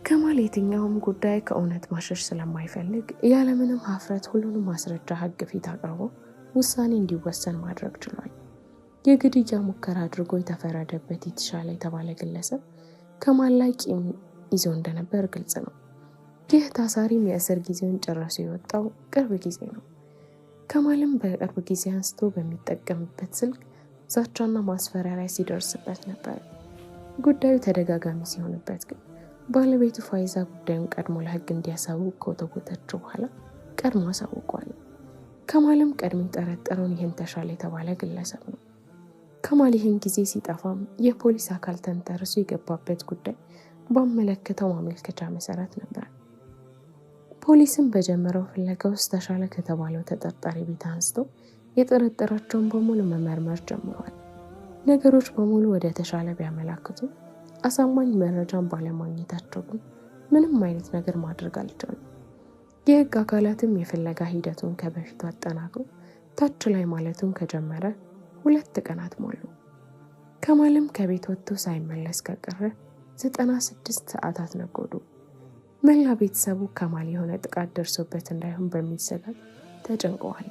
ከማል የትኛውም ጉዳይ ከእውነት ማሸሽ ስለማይፈልግ ያለምንም ሀፍረት ሁሉንም ማስረጃ ህግ ፊት አቅርቦ ውሳኔ እንዲወሰን ማድረግ ችሏል። የግድያ ሙከራ አድርጎ የተፈረደበት የተሻለ የተባለ ግለሰብ ከማል ላይ ቂም ይዞ እንደነበር ግልጽ ነው። ይህ ታሳሪም የእስር ጊዜውን ጨርሶ የወጣው ቅርብ ጊዜ ነው። ከማልም በቅርብ ጊዜ አንስቶ በሚጠቀምበት ስልክ ዛቻና ማስፈራሪያ ሲደርስበት ነበር። ጉዳዩ ተደጋጋሚ ሲሆንበት ግን ባለቤቱ ፋይዛ ጉዳዩን ቀድሞ ለህግ እንዲያሳውቅ ከወተወተችው በኋላ ቀድሞ አሳውቋል። ከማልም ቀድሞ የጠረጠረውን ይህን ተሻለ የተባለ ግለሰብ ነው። ከማል ይህን ጊዜ ሲጠፋም የፖሊስ አካል ተንተርሶ የገባበት ጉዳይ ባመለከተው ማመልከቻ መሰረት ነበር። ፖሊስም በጀመረው ፍለጋ ውስጥ ተሻለ ከተባለው ተጠርጣሪ ቤት አንስቶ የጠረጠራቸውን በሙሉ መመርመር ጀምሯል። ነገሮች በሙሉ ወደ ተሻለ ቢያመላክቱ አሳማኝ መረጃን ባለማግኘታቸው ግን ምንም አይነት ነገር ማድረግ አልቻሉም። የህግ አካላትም የፍለጋ ሂደቱን ከበፊቱ አጠናክሮ ታች ላይ ማለቱን ከጀመረ 2 ቀናት ሞሉ። ከማልም ከቤት ወጥቶ ሳይመለስ ከቀረ 96 ሰዓታት ነጎዱ። መላ ቤተሰቡ ከማል የሆነ ጥቃት ደርሶበት እንዳይሆን በሚል ስጋት ተጨንቀዋል።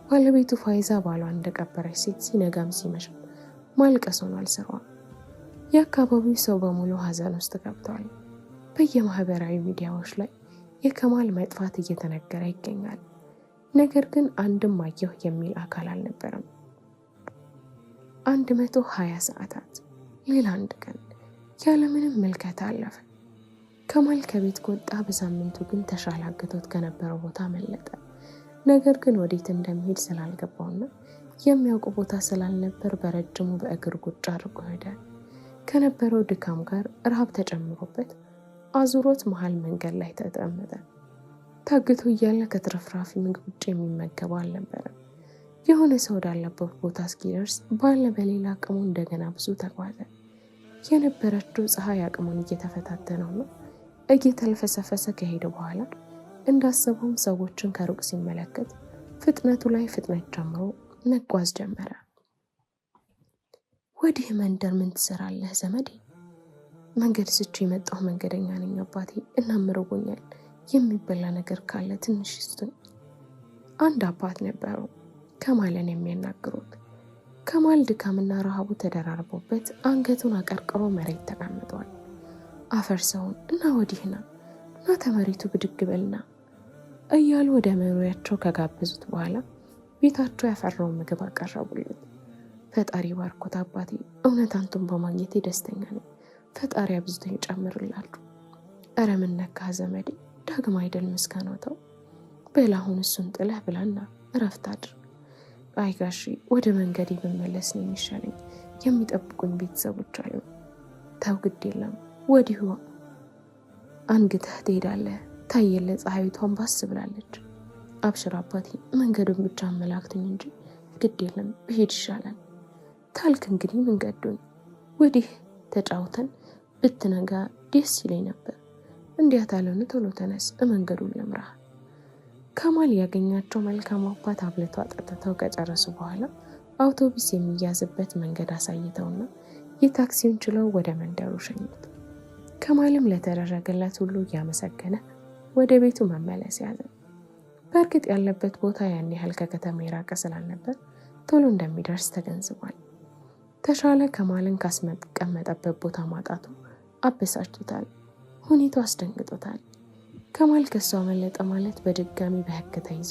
ባለቤቱ ፋይዛ ባሏን እንደቀበረች ሴት ሲነጋም ሲመሽም ማልቀስ ሆኗል ስራዋ። የአካባቢው ሰው በሙሉ ሀዘን ውስጥ ገብተዋል። በየማህበራዊ ሚዲያዎች ላይ የከማል መጥፋት እየተነገረ ይገኛል። ነገር ግን አንድም አየሁ የሚል አካል አልነበረም። 120 ሰዓታት ሌላ አንድ ቀን ያለምንም ምልከታ አለፈ። ከማል ከቤት ከወጣ በሳምንቱ ግን ተሻለ አግቶት ከነበረው ቦታ መለጠ። ነገር ግን ወዴት እንደሚሄድ ስላልገባውና የሚያውቁ ቦታ ስላልነበር በረጅሙ በእግር ቁጭ አድርጎ ሄደ። ከነበረው ድካም ጋር ረሃብ ተጨምሮበት አዙሮት መሃል መንገድ ላይ ተቀመጠ። ታግቶ እያለ ከትርፍራፊ ምግብ ውጭ የሚመገበው አልነበረም። የሆነ ሰው ወዳለበት ቦታ እስኪደርስ ባለ በሌላ አቅሙ እንደገና ብዙ ተጓዘ። የነበረችው ፀሐይ አቅሙን እየተፈታተነውና እየተልፈሰፈሰ ከሄደ በኋላ እንዳሰበውም ሰዎችን ከሩቅ ሲመለከት ፍጥነቱ ላይ ፍጥነት ጨምሮ መጓዝ ጀመረ። ወዲህ መንደር ምን ትሰራለህ ዘመዴ? መንገድ ስቼ የመጣሁ መንገደኛ ነኝ አባቴ። እናም ርቦኛል፣ የሚበላ ነገር ካለ ትንሽ ስጡኝ። አንድ አባት ነበሩ ከማልን የሚያናግሩት። ከማል ድካምና ረሃቡ ተደራርቦበት አንገቱን አቀርቅሮ መሬት ተቀምጧል። አፈር ሰውን እና ወዲህና እና ተመሬቱ ብድግ በልና እያሉ ወደ መኖሪያቸው ከጋበዙት በኋላ ቤታቸው ያፈራውን ምግብ አቀረቡለት። ፈጣሪ ባርኮት አባቴ፣ እውነት አንቱን በማግኘቴ ደስተኛ ነኝ። ፈጣሪ አብዝቶ ይጨምርላችሁ። እረ ምን ነካህ ዘመዴ? ዳግም አይደል ምስጋናው? ተው በል አሁን እሱን ጥለህ ብላና እረፍት አድርግ። አይ ጋሺ፣ ወደ መንገዴ ብመለስ ነው የሚሻለኝ። የሚጠብቁኝ ቤተሰቦች አሉ። ተው ግድ የለም፣ ወዲሁ አንግተህ ትሄዳለህ። ታየለ ፀሐይቷን ባስ ብላለች። አብሽር አባቴ፣ መንገዱን ብቻ አመላክቱኝ እንጂ ግድ የለም ብሄድ ይሻላል ካልክ እንግዲህ ምን ገዶኝ። ወዲህ ተጫውተን ብትነጋ ደስ ይለኝ ነበር። እንዲያ ታለውን ቶሎ ተነስ፣ መንገዱን ልምራህ። ከማል ያገኛቸው መልካም አባት አብልተው አጠጥተው ከጨረሱ በኋላ አውቶቡስ የሚያዝበት መንገድ አሳይተውና የታክሲውን ችለው ወደ መንደሩ ሸኙት። ከማልም ለተደረገለት ሁሉ እያመሰገነ ወደ ቤቱ መመለስ ያዘ። በእርግጥ ያለበት ቦታ ያን ያህል ከከተማ የራቀ ስላልነበር ቶሎ እንደሚደርስ ተገንዝቧል። ተሻለ ከማልን ካስቀመጠበት ቦታ ማጣቱ አበሳጭቶታል። ሁኔታው አስደንግጦታል። ከማል ከሷ መለጠ ማለት በድጋሚ በሕግ ተይዞ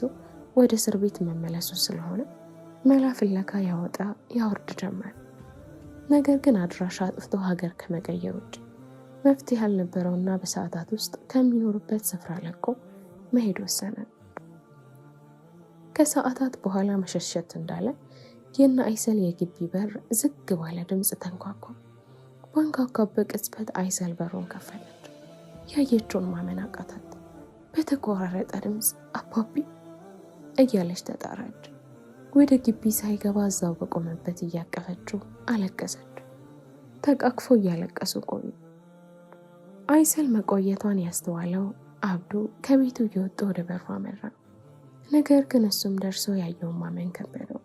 ወደ እስር ቤት መመለሱ ስለሆነ መላ ፍለጋ ያወጣ ያወርድ ጀመር። ነገር ግን አድራሻ አጥፍቶ ሀገር ከመቀየር ውጭ መፍትሄ አልነበረውና በሰዓታት ውስጥ ከሚኖርበት ስፍራ ለቆ መሄድ ወሰነ። ከሰዓታት በኋላ መሸሸት እንዳለ የእነ አይሰል የግቢ በር ዝግ ባለ ድምፅ ተንኳኳ። ባንኳኳበት ቅጽበት አይሰል በሩን ከፈተች። ያየችውን ማመን አቃታት። በተቆራረጠ ድምፅ አባቢ እያለች ተጣራች። ወደ ግቢ ሳይገባ እዛው በቆመበት እያቀፈችው አለቀሰች። ተቃቅፎ እያለቀሱ ቆዩ። አይሰል መቆየቷን ያስተዋለው አብዱ ከቤቱ እየወጣ ወደ በሩ አመራ። ነገር ግን እሱም ደርሶ ያየውን ማመን ከበደው።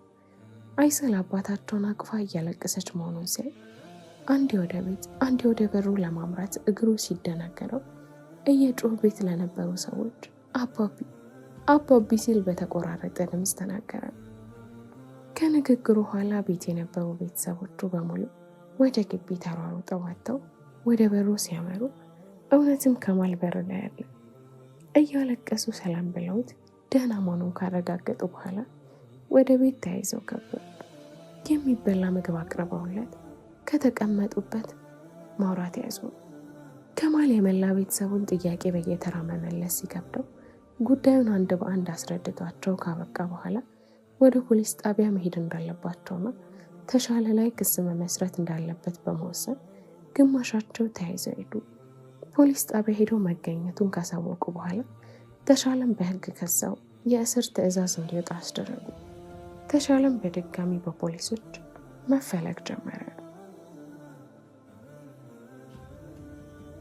አይሰል አባታቸውን አቅፋ እያለቀሰች መሆኑን ሲያይ አንዴ ወደ ቤት አንዴ ወደ በሩ ለማምራት እግሩ ሲደናገረው እየጮህ ቤት ለነበሩ ሰዎች አባቢ አባቢ ሲል በተቆራረጠ ድምፅ ተናገረ። ከንግግሩ ኋላ ቤት የነበሩ ቤተሰቦቹ በሙሉ ወደ ግቢ ተሯሩጠው ወጥተው ወደ በሩ ሲያመሩ እውነትም ከማል በር ላይ አለ። እያለቀሱ ሰላም ብለውት ደህና መሆኑን ካረጋገጡ በኋላ ወደ ቤት ተያይዘው ገቡ። የሚበላ ምግብ አቅርበውለት ከተቀመጡበት ማውራት ያዙ። ከማል የመላ ቤተሰቡን ጥያቄ በየተራ መመለስ ሲከብደው ጉዳዩን አንድ በአንድ አስረድቷቸው ካበቃ በኋላ ወደ ፖሊስ ጣቢያ መሄድ እንዳለባቸውና ተሻለ ላይ ክስ መመስረት እንዳለበት በመወሰን ግማሻቸው ተያይዘው ሄዱ። ፖሊስ ጣቢያ ሄደው መገኘቱን ካሳወቁ በኋላ ተሻለም በሕግ ከሰው የእስር ትዕዛዝ እንዲወጣ አስደረጉ። ተሻለም በድጋሚ በፖሊሶች መፈለግ ጀመረ።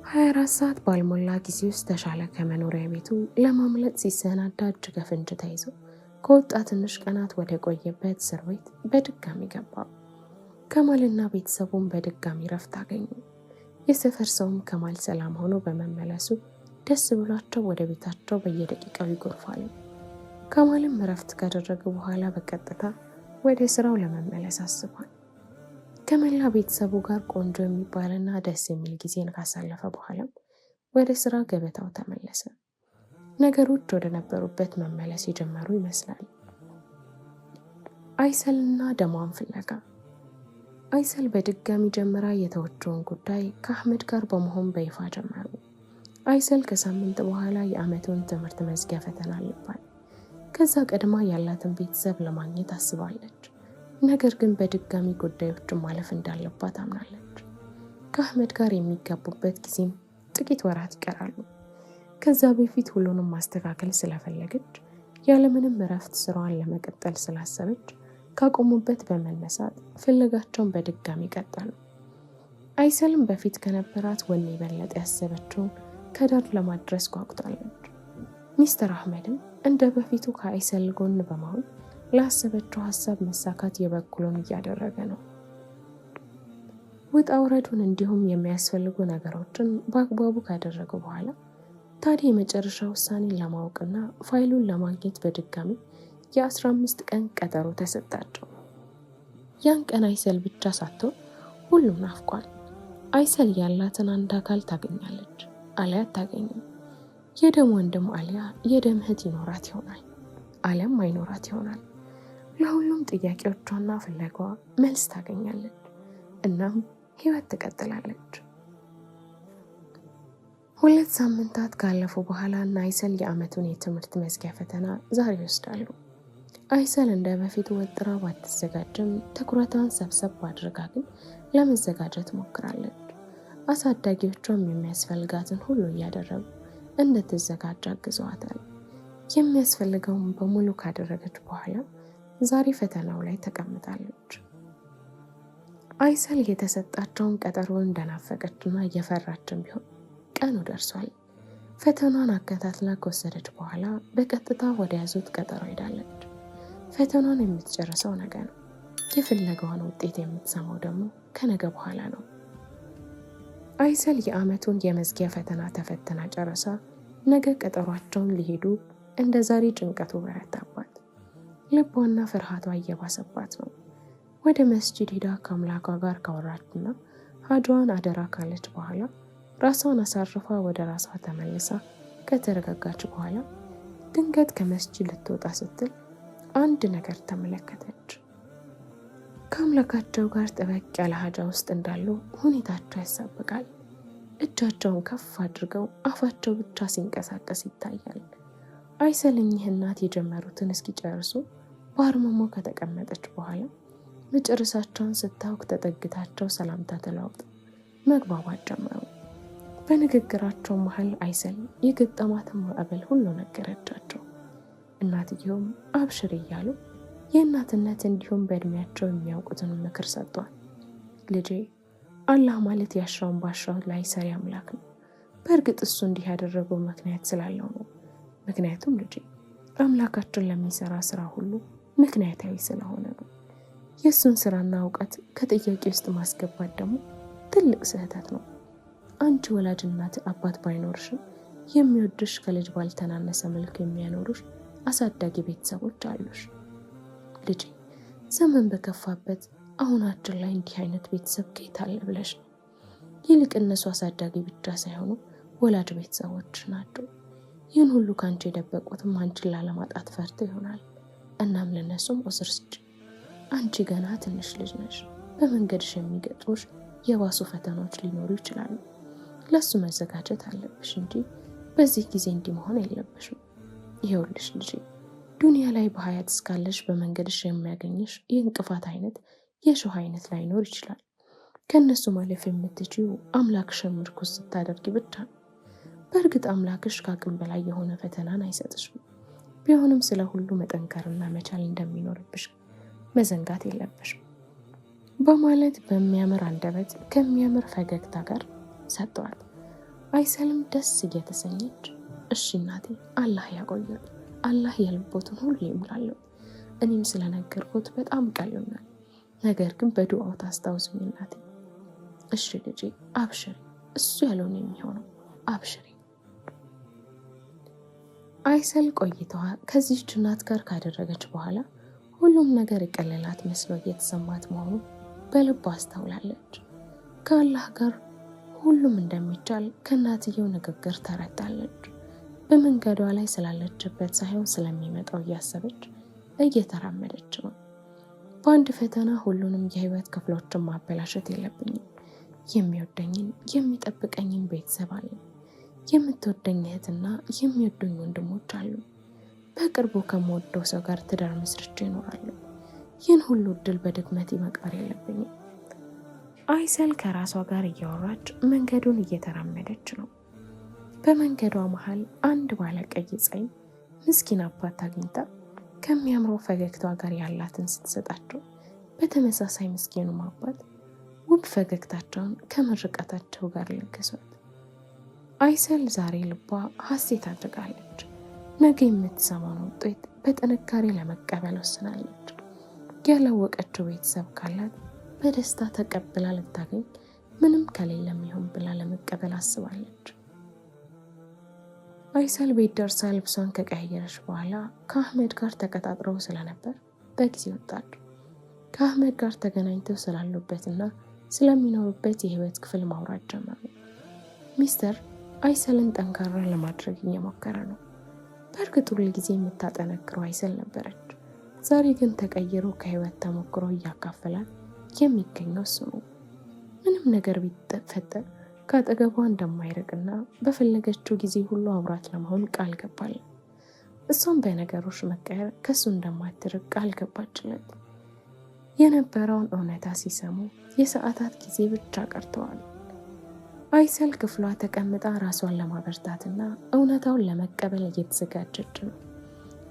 24 ሰዓት ባልሞላ ጊዜ ውስጥ ተሻለ ከመኖሪያ ቤቱ ለማምለጥ ሲሰናዳ እጅ ከፍንጅ ተይዞ ከወጣ ትንሽ ቀናት ወደ ቆየበት እስር ቤት በድጋሚ ገባ። ከማልና ቤተሰቡን በድጋሚ ረፍት አገኙ። የሰፈር ሰውም ከማል ሰላም ሆኖ በመመለሱ ደስ ብሏቸው ወደ ቤታቸው በየደቂቃው ይጎርፋሉ። ከማልም እረፍት ካደረገ በኋላ በቀጥታ ወደ ስራው ለመመለስ አስቧል። ከመላ ቤተሰቡ ጋር ቆንጆ የሚባልና ደስ የሚል ጊዜን ካሳለፈ በኋላም ወደ ስራ ገበታው ተመለሰ። ነገሮች ወደ ነበሩበት መመለስ የጀመሩ ይመስላል። አይሰልና ደሟን ፍለጋ። አይሰል በድጋሚ ጀምራ የተወችውን ጉዳይ ከአህመድ ጋር በመሆን በይፋ ጀመሩ። አይሰል ከሳምንት በኋላ የዓመቱን ትምህርት መዝጊያ ፈተና አለባት። ከዛ ቀድማ ያላትን ቤተሰብ ለማግኘት አስባለች። ነገር ግን በድጋሚ ጉዳዮችን ማለፍ እንዳለባት አምናለች። ከአህመድ ጋር የሚጋቡበት ጊዜም ጥቂት ወራት ይቀራሉ። ከዛ በፊት ሁሉንም ማስተካከል ስለፈለገች ያለምንም እረፍት ስራዋን ለመቀጠል ስላሰበች ካቆሙበት በመነሳት ፍለጋቸውን በድጋሚ ቀጠሉ። አይሰልም በፊት ከነበራት ወኔ የበለጠ ያሰበችውን ከዳር ለማድረስ ጓጉታለች። ሚስተር አህመድም እንደ በፊቱ ከአይሰል ጎን በመሆን ላሰበችው ሀሳብ መሳካት የበኩሉን እያደረገ ነው። ውጣ ውረዱን እንዲሁም የሚያስፈልጉ ነገሮችን በአግባቡ ካደረጉ በኋላ ታዲያ የመጨረሻ ውሳኔን ለማወቅና ፋይሉን ለማግኘት በድጋሚ የ15 ቀን ቀጠሮ ተሰጣቸው። ያን ቀን አይሰል ብቻ ሳትሆን ሁሉም ናፍቋል። አይሰል ያላትን አንድ አካል ታገኛለች፣ አሊያ አታገኝም። የደም ወንድም አሊያ የደም እህት ይኖራት ይሆናል፣ አሊያም አይኖራት ይሆናል። ለሁሉም ጥያቄዎቿና ፍለጋዋ መልስ ታገኛለች። እናም ህይወት ትቀጥላለች። 2 ሳምንታት ካለፉ በኋላ አይሰል የዓመቱን የትምህርት መዝጊያ ፈተና ዛሬ ይወስዳሉ። አይሰል እንደ በፊቱ ወጥራ ባትዘጋጅም ትኩረቷን ሰብሰብ አድርጋ ግን ለመዘጋጀት ሞክራለች። አሳዳጊዎቿም የሚያስፈልጋትን ሁሉ እያደረጉ እንድትዘጋጅ አግዘዋታል። የሚያስፈልገውን በሙሉ ካደረገች በኋላ ዛሬ ፈተናው ላይ ተቀምጣለች። አይሰል የተሰጣቸውን ቀጠሮ እንደናፈቀችና እየፈራችን ቢሆን ቀኑ ደርሷል። ፈተናን አከታትላ ከወሰደች በኋላ በቀጥታ ወደ ያዙት ቀጠሮ ሄዳለች። ፈተናን የምትጨርሰው ነገ ነው። የፍለጋዋን ውጤት የምትሰማው ደግሞ ከነገ በኋላ ነው። አይሰል የዓመቱን የመዝጊያ ፈተና ተፈተና ጨረሳ ነገ ቀጠሯቸውን ሊሄዱ እንደ ዛሬ ጭንቀቱ በረታባት። ልቧና ፍርሃቷ እየባሰባት ነው። ወደ መስጂድ ሄዳ ከአምላኳ ጋር ካወራችና ሀጃዋን አደራ ካለች በኋላ ራሷን አሳርፋ ወደ ራሷ ተመልሳ ከተረጋጋች በኋላ ድንገት ከመስጂድ ልትወጣ ስትል አንድ ነገር ተመለከተች። ከአምላካቸው ጋር ጠበቅ ያለ ሀጃ ውስጥ እንዳሉ ሁኔታቸው ያሳብቃል። እጃቸውን ከፍ አድርገው አፋቸው ብቻ ሲንቀሳቀስ ይታያል። አይሰል እኚህ እናት የጀመሩትን እስኪጨርሱ በአርምሞ ከተቀመጠች በኋላ መጨረሳቸውን ስታውቅ ተጠግታቸው ሰላምታ ተለዋውጠው መግባባት ጀመሩ። በንግግራቸው መሃል አይሰል የገጠማትን ማዕበል ሁሉ ነገረቻቸው። እናትየውም አብሽር እያሉ የእናትነት እንዲሁም በእድሜያቸው የሚያውቁትን ምክር ሰጥቷል። ልጄ፣ አላህ ማለት ያሻውን ባሻው ላይ ሰሪ አምላክ ነው። በእርግጥ እሱ እንዲህ ያደረገው ምክንያት ስላለው ነው። ምክንያቱም ልጄ አምላካችን ለሚሰራ ስራ ሁሉ ምክንያታዊ ስለሆነ ነው። የእሱን ስራና እውቀት ከጥያቄ ውስጥ ማስገባት ደግሞ ትልቅ ስህተት ነው። አንቺ ወላጅ እናት አባት ባይኖርሽም የሚወድሽ ከልጅ ባልተናነሰ መልኩ የሚያኖሩሽ አሳዳጊ ቤተሰቦች አሉሽ። ልጄ፣ ዘመን በከፋበት አሁናችን ላይ እንዲህ አይነት ቤተሰብ ከየት አለ ብለሽ ነው። ይልቅ እነሱ አሳዳጊ ብቻ ሳይሆኑ ወላጅ ቤተሰቦች ናቸው። ይህን ሁሉ ከአንቺ የደበቁትም አንቺን ላለማጣት ፈርተው ይሆናል። እናም ለነሱም ዑዝር ስጪ። አንቺ ገና ትንሽ ልጅ ነሽ። በመንገድሽ የሚገጥሙሽ የባሱ ፈተናዎች ሊኖሩ ይችላሉ። ለሱ መዘጋጀት አለብሽ እንጂ በዚህ ጊዜ እንዲህ መሆን የለብሽም። ይኸውልሽ ልጄ፣ ዱንያ ላይ በሀያት እስካለሽ በመንገድሽ የሚያገኝሽ የእንቅፋት አይነት የሾህ አይነት ላይኖር ይችላል። ከእነሱ ማለፍ የምትችይው አምላክሽን ምርኩዝ ስታደርጊ ብቻ ነው። በእርግጥ አምላክሽ ከአቅም በላይ የሆነ ፈተናን አይሰጥሽም። ቢሆንም ስለ ሁሉ መጠንከርና መቻል እንደሚኖርብሽ መዘንጋት የለብሽም በማለት በሚያምር አንደበት ከሚያምር ፈገግታ ጋር ሰጠዋት። አይሰልም ደስ እየተሰኘች እሺ እናቴ፣ አላህ ያቆየት፣ አላህ የልቦትን ሁሉ ይሙላለው። እኔም ስለነገርኩት በጣም ቀሎኛል። ነገር ግን በዱዓው ታስታውሱኝ እናቴ። እሺ ልጄ፣ አብሽሪ፣ እሱ ያለውን የሚሆነው አብሽሪ። አይሰል ቆይታዋ ከዚህች እናት ጋር ካደረገች በኋላ ሁሉም ነገር የቀለላት መስሎ እየተሰማት መሆኑ በልቧ አስተውላለች። ከአላህ ጋር ሁሉም እንደሚቻል ከእናትየው ንግግር ተረዳለች። በመንገዷ ላይ ስላለችበት ሳይሆን ስለሚመጣው እያሰበች እየተራመደች ነው። በአንድ ፈተና ሁሉንም የህይወት ክፍሎችን ማበላሸት የለብኝም። የሚወደኝን የሚጠብቀኝን ቤተሰብ አለኝ። የምትወደኝ እህትና የሚወዱኝ ወንድሞች አሉ። በቅርቡ ከምወደው ሰው ጋር ትዳር መስርቼ እኖራለሁ። ይህን ሁሉ እድል በድክመቴ መቅበር የለብኝም። አይሰል ከራሷ ጋር እያወራች መንገዱን እየተራመደች ነው። በመንገዷ መሃል አንድ ባለቀይ ጸይም ምስኪን አባት አግኝታ ከሚያምረው ፈገግቷ ጋር ያላትን ስትሰጣቸው፣ በተመሳሳይ ምስኪኑም አባት ውብ ፈገግታቸውን ከምርቃታቸው ጋር ለገሷት። አይሰል ዛሬ ልቧ ሀሴት አድርጋለች። ነገ የምትሰማውን ውጤት በጥንካሬ ለመቀበል ወስናለች። ያላወቀችው ቤተሰብ ካላት በደስታ ተቀብላ ልታገኝ፣ ምንም ከሌለም ይሁን ብላ ለመቀበል አስባለች። አይሰል ቤት ደርሳ ልብሷን ከቀየረች በኋላ ከአህመድ ጋር ተቀጣጥረው ስለነበር በጊዜ ወጣች። ከአህመድ ጋር ተገናኝተው ስላሉበትና ስለሚኖሩበት የህይወት ክፍል ማውራት ጀመሩ። ሚስተር አይሰልን ጠንካራ ለማድረግ እየሞከረ ነው። በእርግጥ ሁል ጊዜ የምታጠነክረው አይሰል ነበረች። ዛሬ ግን ተቀይሮ ከህይወት ተሞክሮ እያካፈላት የሚገኘው እሱ ነው። ምንም ነገር ቢፈጠር ከአጠገቧ እንደማይርቅና በፈለገችው ጊዜ ሁሉ አብራት ለመሆን ቃል ገባል። እሷም በነገሮች መቀየር ከሱ እንደማትርቅ ቃል ገባችለት። የነበረውን እውነታ ሲሰሙ የሰዓታት ጊዜ ብቻ ቀርተዋል። አይሰል ክፍሏ ተቀምጣ ራሷን ለማበርታትና እውነታውን ለመቀበል እየተዘጋጀች ነው።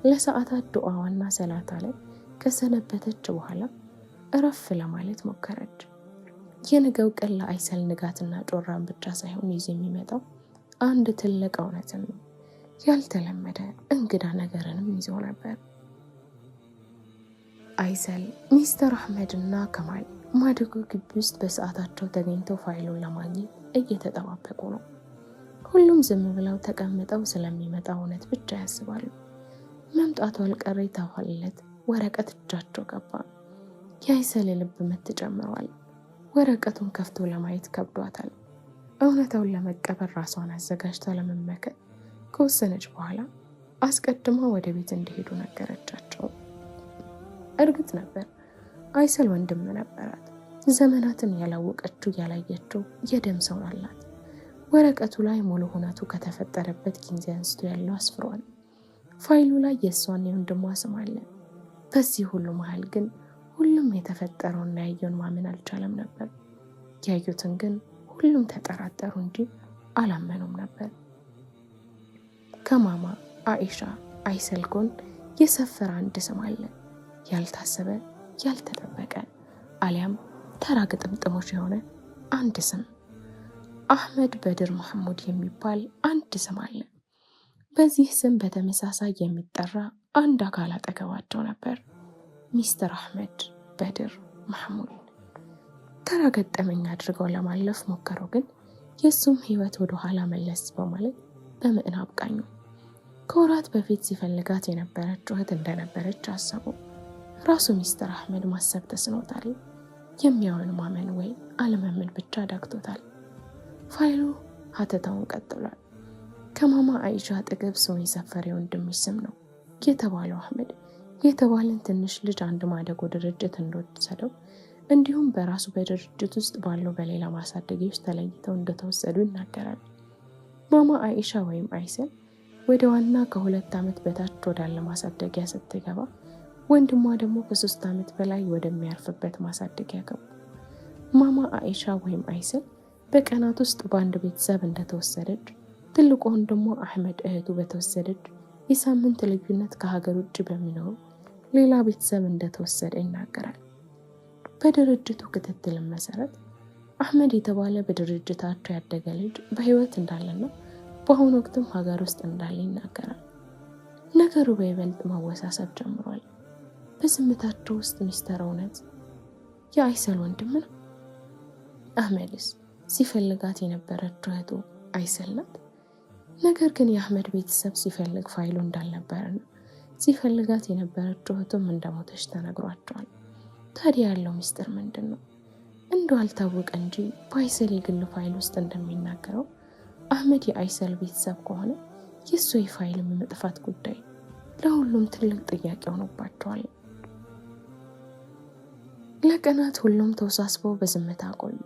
ለሰዓታት ዱዓዋና ሰላታ ላይ ከሰነበተች በኋላ እረፍ ለማለት ሞከረች። የነገው ቀን ለአይሰል ንጋትና ጮራን ብቻ ሳይሆን ይዞ የሚመጣው አንድ ትልቅ እውነትን ነው። ያልተለመደ እንግዳ ነገርንም ይዞ ነበር። አይሰል፣ ሚስተር አህመድ እና ከማል ማደጎ ግቢ ውስጥ በሰዓታቸው ተገኝተው ፋይሉን ለማግኘት እየተጠባበቁ ነው። ሁሉም ዝም ብለው ተቀምጠው ስለሚመጣ እውነት ብቻ ያስባሉ። መምጣቱ አልቀረ የተባለለት ወረቀት እጃቸው ገባ። የአይሰል ልብ ምት ጨምሯል። ወረቀቱን ከፍቶ ለማየት ከብዷታል። እውነታውን ለመቀበል ራሷን አዘጋጅታ ለመመከት ከወሰነች በኋላ አስቀድማ ወደ ቤት እንዲሄዱ ነገረቻቸው። እርግጥ ነበር አይሰል ወንድም ነበራት። ዘመናትን ያላወቀችው ያላየችው የደም ሰው አላት። ወረቀቱ ላይ ሙሉ ሁነቱ ከተፈጠረበት ጊዜ አንስቶ ያለው አስፍሯል። ፋይሉ ላይ የእሷን የወንድሟ ስም አለ። በዚህ ሁሉ መሀል ግን ሁሉም የተፈጠረውና ያየውን ማመን አልቻለም ነበር። ያዩትን ግን ሁሉም ተጠራጠሩ እንጂ አላመኑም ነበር። ከማማ አኢሻ አይሰል ጎን የሰፈረ አንድ ስም አለ። ያልታሰበ፣ ያልተጠበቀ አሊያም ተራ ግጥምጥሞች የሆነ አንድ ስም፣ አህመድ በድር መሐሙድ የሚባል አንድ ስም አለ። በዚህ ስም በተመሳሳይ የሚጠራ አንድ አካል አጠገባቸው ነበር። ሚስተር አህመድ በድር መሐሙድ። ተራ ገጠመኝ አድርገው ለማለፍ ሞከሩ፣ ግን የእሱም ህይወት ወደ ኋላ መለስ በማለት በምዕናብ ቃኙ። ከወራት በፊት ሲፈልጋት የነበረች እህት እንደነበረች አሰቡ። ራሱ ሚስተር አህመድ ማሰብ ተስኖታል። የሚያውን ማመን ወይ አለማመን ብቻ ዳግቶታል። ፋይሉ ሀተታውን ቀጥሏል። ከማማ አይሻ አጠገብ ስሙ የሰፈረ የወንድምሽ ስም ነው የተባለው አህመድ የተባለን ትንሽ ልጅ አንድ ማደጎ ድርጅት እንደወሰደው እንዲሁም በራሱ በድርጅት ውስጥ ባለው በሌላ ማሳደጊያ ውስጥ ተለይተው እንደተወሰዱ ይናገራል። ማማ አይሻ ወይም አይሰል ወደ ዋና ከ2 ዓመት በታች ወዳለ ማሳደጊያ ስትገባ፣ ወንድሟ ደግሞ ከ3 ዓመት በላይ ወደሚያርፍበት ማሳደጊያ ገቡ። ማማ አይሻ ወይም አይሰል በቀናት ውስጥ በአንድ ቤተሰብ እንደተወሰደች፣ ትልቁ ወንድሟ አህመድ እህቱ በተወሰደች የሳምንት ልዩነት ከሀገር ውጭ በሚኖሩ ሌላ ቤተሰብ እንደተወሰደ ይናገራል። በድርጅቱ ክትትል መሰረት አህመድ የተባለ በድርጅታቸው ያደገ ልጅ በህይወት እንዳለና በአሁኑ ወቅትም ሀገር ውስጥ እንዳለ ይናገራል። ነገሩ በይበልጥ መወሳሰብ ጀምሯል። በዝምታቸው ውስጥ ሚስተር እውነት የአይሰል ወንድም ነው? አህመድስ ሲፈልጋት የነበረችው እህቱ አይሰል ናት? ነገር ግን የአህመድ ቤተሰብ ሲፈልግ ፋይሉ እንዳልነበረና ሲፈልጋት የነበረችው እህቱም እንደሞተች ተነግሯቸዋል። ታዲያ ያለው ሚስጥር ምንድን ነው? እንደው አልታወቀ እንጂ በአይሰል የግል ፋይል ውስጥ እንደሚናገረው አህመድ የአይሰል ቤተሰብ ከሆነ የእሱ የፋይል መጥፋት ጉዳይ ለሁሉም ትልቅ ጥያቄ ሆኖባቸዋል። ለቀናት ሁሉም ተወሳስበው በዝምታ ቆዩ።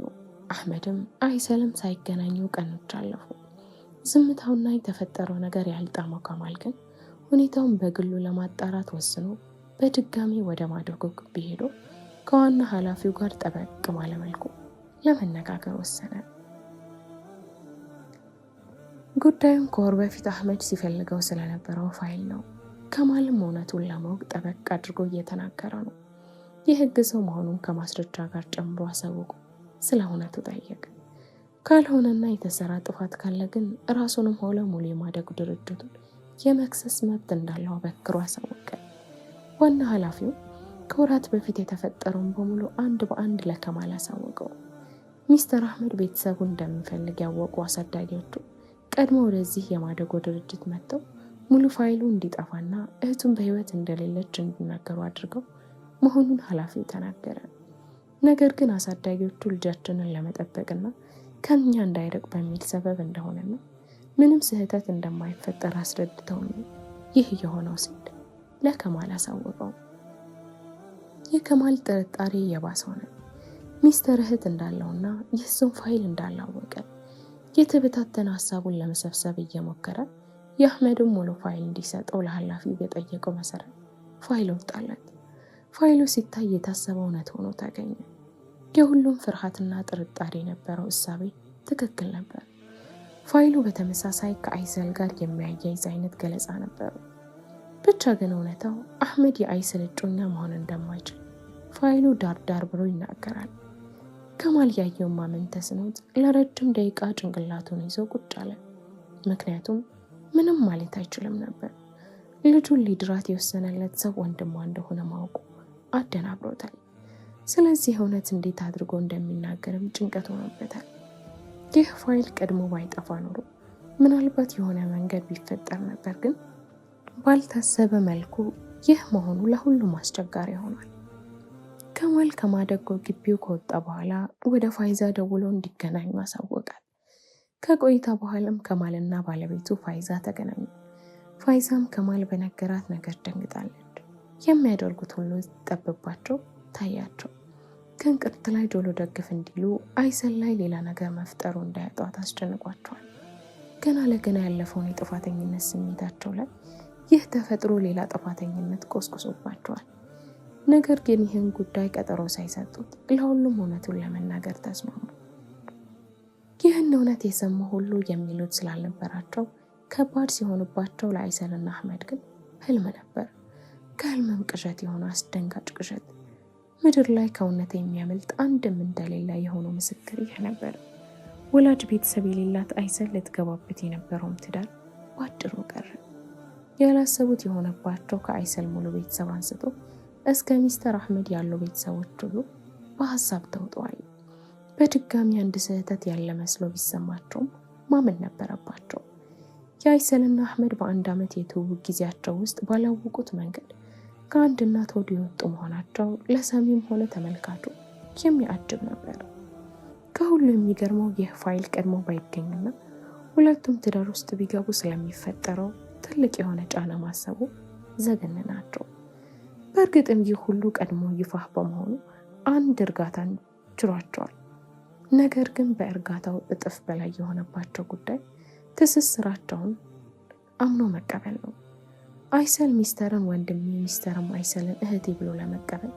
አህመድም አይሰልም ሳይገናኙ ቀኖች አለፉ። ዝምታውና የተፈጠረው ነገር ያልጣመው ከማል ግን ሁኔታውን በግሉ ለማጣራት ወስኖ በድጋሚ ወደ ማደጎ ግቢ ሄዶ ከዋና ኃላፊው ጋር ጠበቅ ባለ መልኩ ለመነጋገር ወሰነ። ጉዳዩን ከወር በፊት አህመድ ሲፈልገው ስለነበረው ፋይል ነው። ከማልም እውነቱን ለማወቅ ጠበቅ አድርጎ እየተናገረ ነው። የህግ ሰው መሆኑን ከማስረጃ ጋር ጨምሮ አሳውቆ ስለ እውነቱ ጠየቀ። ካልሆነና የተሰራ ጥፋት ካለ ግን ራሱንም ሆነ ሙሉ የማደጎ ድርጅቱን የመክሰስ መብት እንዳለው አበክሮ አሳወቀ። ዋና ኃላፊው ከወራት በፊት የተፈጠረውን በሙሉ አንድ በአንድ ለከማል አሳወቀው። ሚስተር አህመድ ቤተሰቡን እንደሚፈልግ ያወቁ አሳዳጊዎቹ ቀድሞ ወደዚህ የማደጎ ድርጅት መጥተው ሙሉ ፋይሉ እንዲጠፋና እህቱን በህይወት እንደሌለች እንዲናገሩ አድርገው መሆኑን ኃላፊው ተናገረ። ነገር ግን አሳዳጊዎቹ ልጃችንን ለመጠበቅና ከኛ እንዳይርቅ በሚል ሰበብ እንደሆነና ምንም ስህተት እንደማይፈጠር አስረድተው ነው ይህ የሆነው ሲል ለከማል አሳወቀው። የከማል ጥርጣሬ የባሰ ሆነ። ሚስተር እህት እንዳለውና የእሱን ፋይል እንዳላወቀ የተበታተነ ሀሳቡን ለመሰብሰብ እየሞከረ የአህመድን ሙሉ ፋይል እንዲሰጠው ለኃላፊው በጠየቀው መሰረት ፋይል ወጣለት። ፋይሉ ሲታይ የታሰበው እውነት ሆኖ ተገኘ። የሁሉም ፍርሃትና ጥርጣሬ የነበረው እሳቤ ትክክል ነበር። ፋይሉ በተመሳሳይ ከአይሰል ጋር የሚያያይዝ አይነት ገለጻ ነበረው። ብቻ ግን እውነታው አህመድ የአይሰል እጮኛ መሆን እንደማይችል ፋይሉ ዳር ብሎ ይናገራል። ከማል ያየውን ማመን ተስኖት ለረጅም ደቂቃ ጭንቅላቱን ይዞ ቁጭ አለ። ምክንያቱም ምንም ማለት አይችልም ነበር። ልጁን ሊድራት የወሰነለት ሰው ወንድሟ እንደሆነ ማወቁ አደናብሮታል። ስለዚህ እውነት እንዴት አድርጎ እንደሚናገርም ጭንቀት ሆኖበታል። ይህ ፋይል ቀድሞ ባይጠፋ ኖሮ ምናልባት የሆነ መንገድ ቢፈጠር ነበር፣ ግን ባልታሰበ መልኩ ይህ መሆኑ ለሁሉም አስቸጋሪ ሆኗል። ከማል ከማደጎ ግቢው ከወጣ በኋላ ወደ ፋይዛ ደውሎ እንዲገናኙ አሳወቃል። ከቆይታ በኋላም ከማልና ባለቤቱ ፋይዛ ተገናኙ። ፋይዛም ከማል በነገራት ነገር ደንግጣለች። የሚያደርጉት ሁሉ ጠብባቸው ታያቸው። ከእንቅርት ላይ ጆሎ ደግፍ እንዲሉ አይሰል ላይ ሌላ ነገር መፍጠሩ እንዳያጧት አስጨንቋቸዋል። ገና ለገና ያለፈውን የጥፋተኝነት ስሜታቸው ላይ ይህ ተፈጥሮ ሌላ ጥፋተኝነት ቆስቁሶባቸዋል። ነገር ግን ይህን ጉዳይ ቀጠሮ ሳይሰጡት ለሁሉም እውነቱን ለመናገር ተስማሙ። ይህን እውነት የሰሙ ሁሉ የሚሉት ስላልነበራቸው ከባድ ሲሆንባቸው ለአይሰልና አህመድ ግን ህልም ነበር። ከህልምም ቅዠት የሆነ አስደንጋጭ ቅዠት። ምድር ላይ ከእውነት የሚያመልጥ አንድም እንደሌለ የሆነው ምስክር ይህ ነበር። ወላጅ ቤተሰብ የሌላት አይሰል ልትገባበት የነበረውም ትዳር ባጭሩ ቀረ። ያላሰቡት የሆነባቸው ከአይሰል ሙሉ ቤተሰብ አንስቶ እስከ ሚስተር አህመድ ያሉ ቤተሰቦች ሁሉ በሀሳብ ተውጠዋል። በድጋሚ አንድ ስህተት ያለ መስሎ ቢሰማቸውም ማመን ነበረባቸው። የአይሰልና አህመድ በአንድ ዓመት የትውውቅ ጊዜያቸው ውስጥ ባላወቁት መንገድ ከአንድ እናት ሆድ የወጡ መሆናቸው ለሰሚም ሆነ ተመልካቹ የሚያጅብ ነበር። ከሁሉ የሚገርመው ይህ ፋይል ቀድሞ ባይገኝና ሁለቱም ትዳር ውስጥ ቢገቡ ስለሚፈጠረው ትልቅ የሆነ ጫና ማሰቡ ዘገነናቸው። በእርግጥም ይህ ሁሉ ቀድሞ ይፋ በመሆኑ አንድ እርጋታን ችሯቸዋል። ነገር ግን በእርጋታው እጥፍ በላይ የሆነባቸው ጉዳይ ትስስራቸውን አምኖ መቀበል ነው። አይሰል ሚስተርን ወንድሜ፣ ሚስተርም አይሰልን እህቴ ብሎ ለመቀበል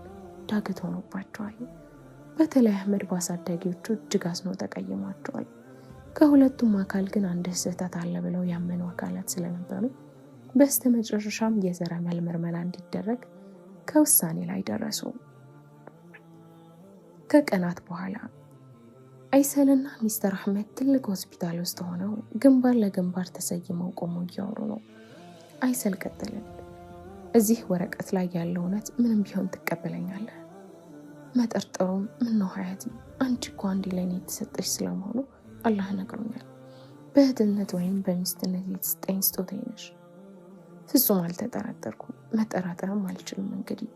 ዳገት ሆኖባቸዋል። በተለይ አህመድ በአሳዳጊዎቹ እጅግ አዝኖ ተቀይሟቸዋል። ከሁለቱም አካል ግን አንድ ስህተት አለ ብለው ያመኑ አካላት ስለነበሩ በስተመጨረሻም የዘረመል ምርመራ እንዲደረግ ከውሳኔ ላይ ደረሱ። ከቀናት በኋላ አይሰልና ሚስተር አህመድ ትልቅ ሆስፒታል ውስጥ ሆነው ግንባር ለግንባር ተሰይመው ቆመው እያወሩ ነው። አይሰል ቀጠለን፣ እዚህ ወረቀት ላይ ያለው እውነት ምንም ቢሆን ትቀበለኛለህ? መጠርጠሩም ምነው ሀያቲ፣ አንቺ እኮ አንዴ ለእኔ የተሰጠሽ ስለመሆኑ አላህ ነግሮኛል። በእህትነት ወይም በሚስትነት የተሰጠኝ ስጦታዬ ነሽ። ፍጹም አልተጠራጠርኩም፣ መጠራጠርም አልችልም። እንግዲህ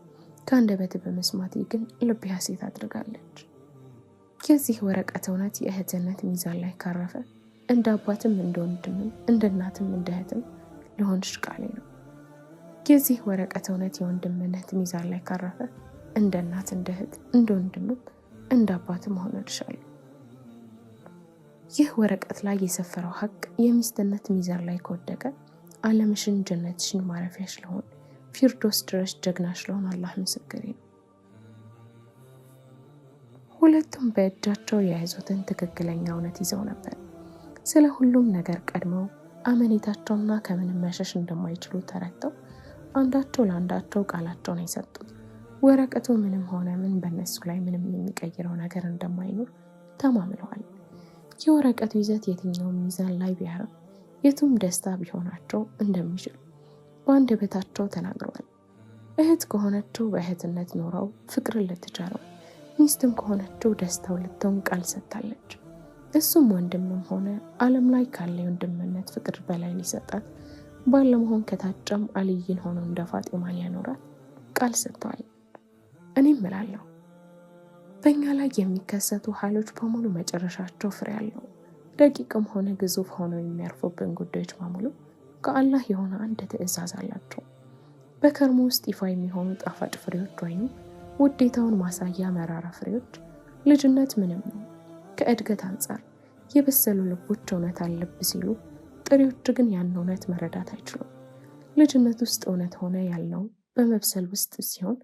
ከአንደበት በመስማቴ ግን ልቤ ሐሴት አድርጋለች። የዚህ ወረቀት እውነት የእህትነት ሚዛን ላይ ካረፈ እንደ አባትም እንደ ወንድምም እንደ እናትም እንደ እህትም ለሆንሽ ቃሌ ነው። የዚህ ወረቀት እውነት የወንድምነት ሚዛን ላይ ካረፈ እንደ እናት፣ እንደ እህት፣ እንደ ወንድምም እንደ አባትም ሆነልሻለሁ። ይህ ወረቀት ላይ የሰፈረው ሀቅ የሚስትነት ሚዛን ላይ ከወደቀ ዓለምሽን ጀነትሽን ማረፊያሽ ለሆን ፊርዶስ ድረስ ጀግናሽ ለሆን አላህ ምስክሬ ነው። ሁለቱም በእጃቸው የያዙትን ትክክለኛ እውነት ይዘው ነበር። ስለ ሁሉም ነገር ቀድመው አመኔታቸውና ከምንም መሸሽ እንደማይችሉ ተረድተው አንዳቸው ለአንዳቸው ቃላቸውን የሰጡት ወረቀቱ ምንም ሆነ ምን በእነሱ ላይ ምንም የሚቀይረው ነገር እንደማይኖር ተማምለዋል። የወረቀቱ ይዘት የትኛውም ሚዛን ላይ ቢያርፍ የቱም ደስታ ቢሆናቸው እንደሚችሉ በአንደበታቸው ተናግረዋል። እህት ከሆነችው በእህትነት ኖረው ፍቅርን ልትቸረው፣ ሚስትም ከሆነችው ደስታው ልትሆን ቃል ሰጥታለች። እሱም ወንድምም ሆነ ዓለም ላይ ካለ የወንድምነት ፍቅር በላይ ሊሰጣት ባለመሆን ከታጨም አልይን ሆኖ እንደ ፋጢማ ሊያኖራት ቃል ሰጥተዋል። እኔም እላለሁ በእኛ ላይ የሚከሰቱ ኃይሎች በሙሉ መጨረሻቸው ፍሬ ያለው ረቂቅም ሆነ ግዙፍ ሆነው የሚያርፉብን ጉዳዮች በሙሉ ከአላህ የሆነ አንድ ትዕዛዝ አላቸው። በከርሞ ውስጥ ይፋ የሚሆኑ ጣፋጭ ፍሬዎች ወይም ውዴታውን ማሳያ መራራ ፍሬዎች ልጅነት ምንም ነው። ከእድገት አንጻር የበሰሉ ልቦች እውነት አለብ ሲሉ፣ ጥሬዎች ግን ያን እውነት መረዳት አይችሉም። ልጅነት ውስጥ እውነት ሆነ ያልነው በመብሰል ውስጥ ሲሆን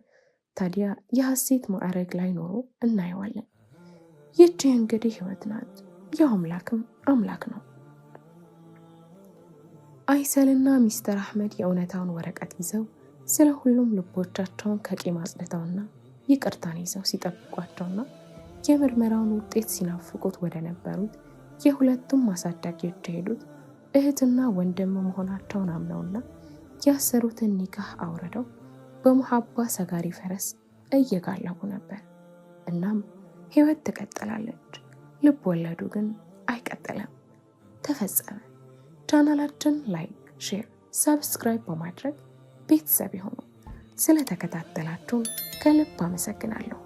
ታዲያ የሐሴት ማዕረግ ላይ ኖሮ እናየዋለን። ይህች እንግዲህ ህይወት ናት። ያው አምላክም አምላክ ነው። አይሰልና ሚስተር አህመድ የእውነታውን ወረቀት ይዘው ስለ ሁሉም ልቦቻቸውን ከቂም አጽድተውና ይቅርታን ይዘው ሲጠብቋቸውና የምርመራውን ውጤት ሲናፍቁት ወደ ነበሩት የሁለቱም ማሳዳጊዎች የሄዱት እህትና ወንድም መሆናቸውን አምነውና ያሰሩትን ኒካህ አውርደው በሙሐባ ሰጋሪ ፈረስ እየጋለቡ ነበር። እናም ህይወት ትቀጥላለች፣ ልብ ወለዱ ግን አይቀጥልም። ተፈጸመ። ቻናላችን ላይክ፣ ሼር፣ ሰብስክራይብ በማድረግ ቤተሰብ ይሁኑ። ስለተከታተላችሁን ከልብ አመሰግናለሁ።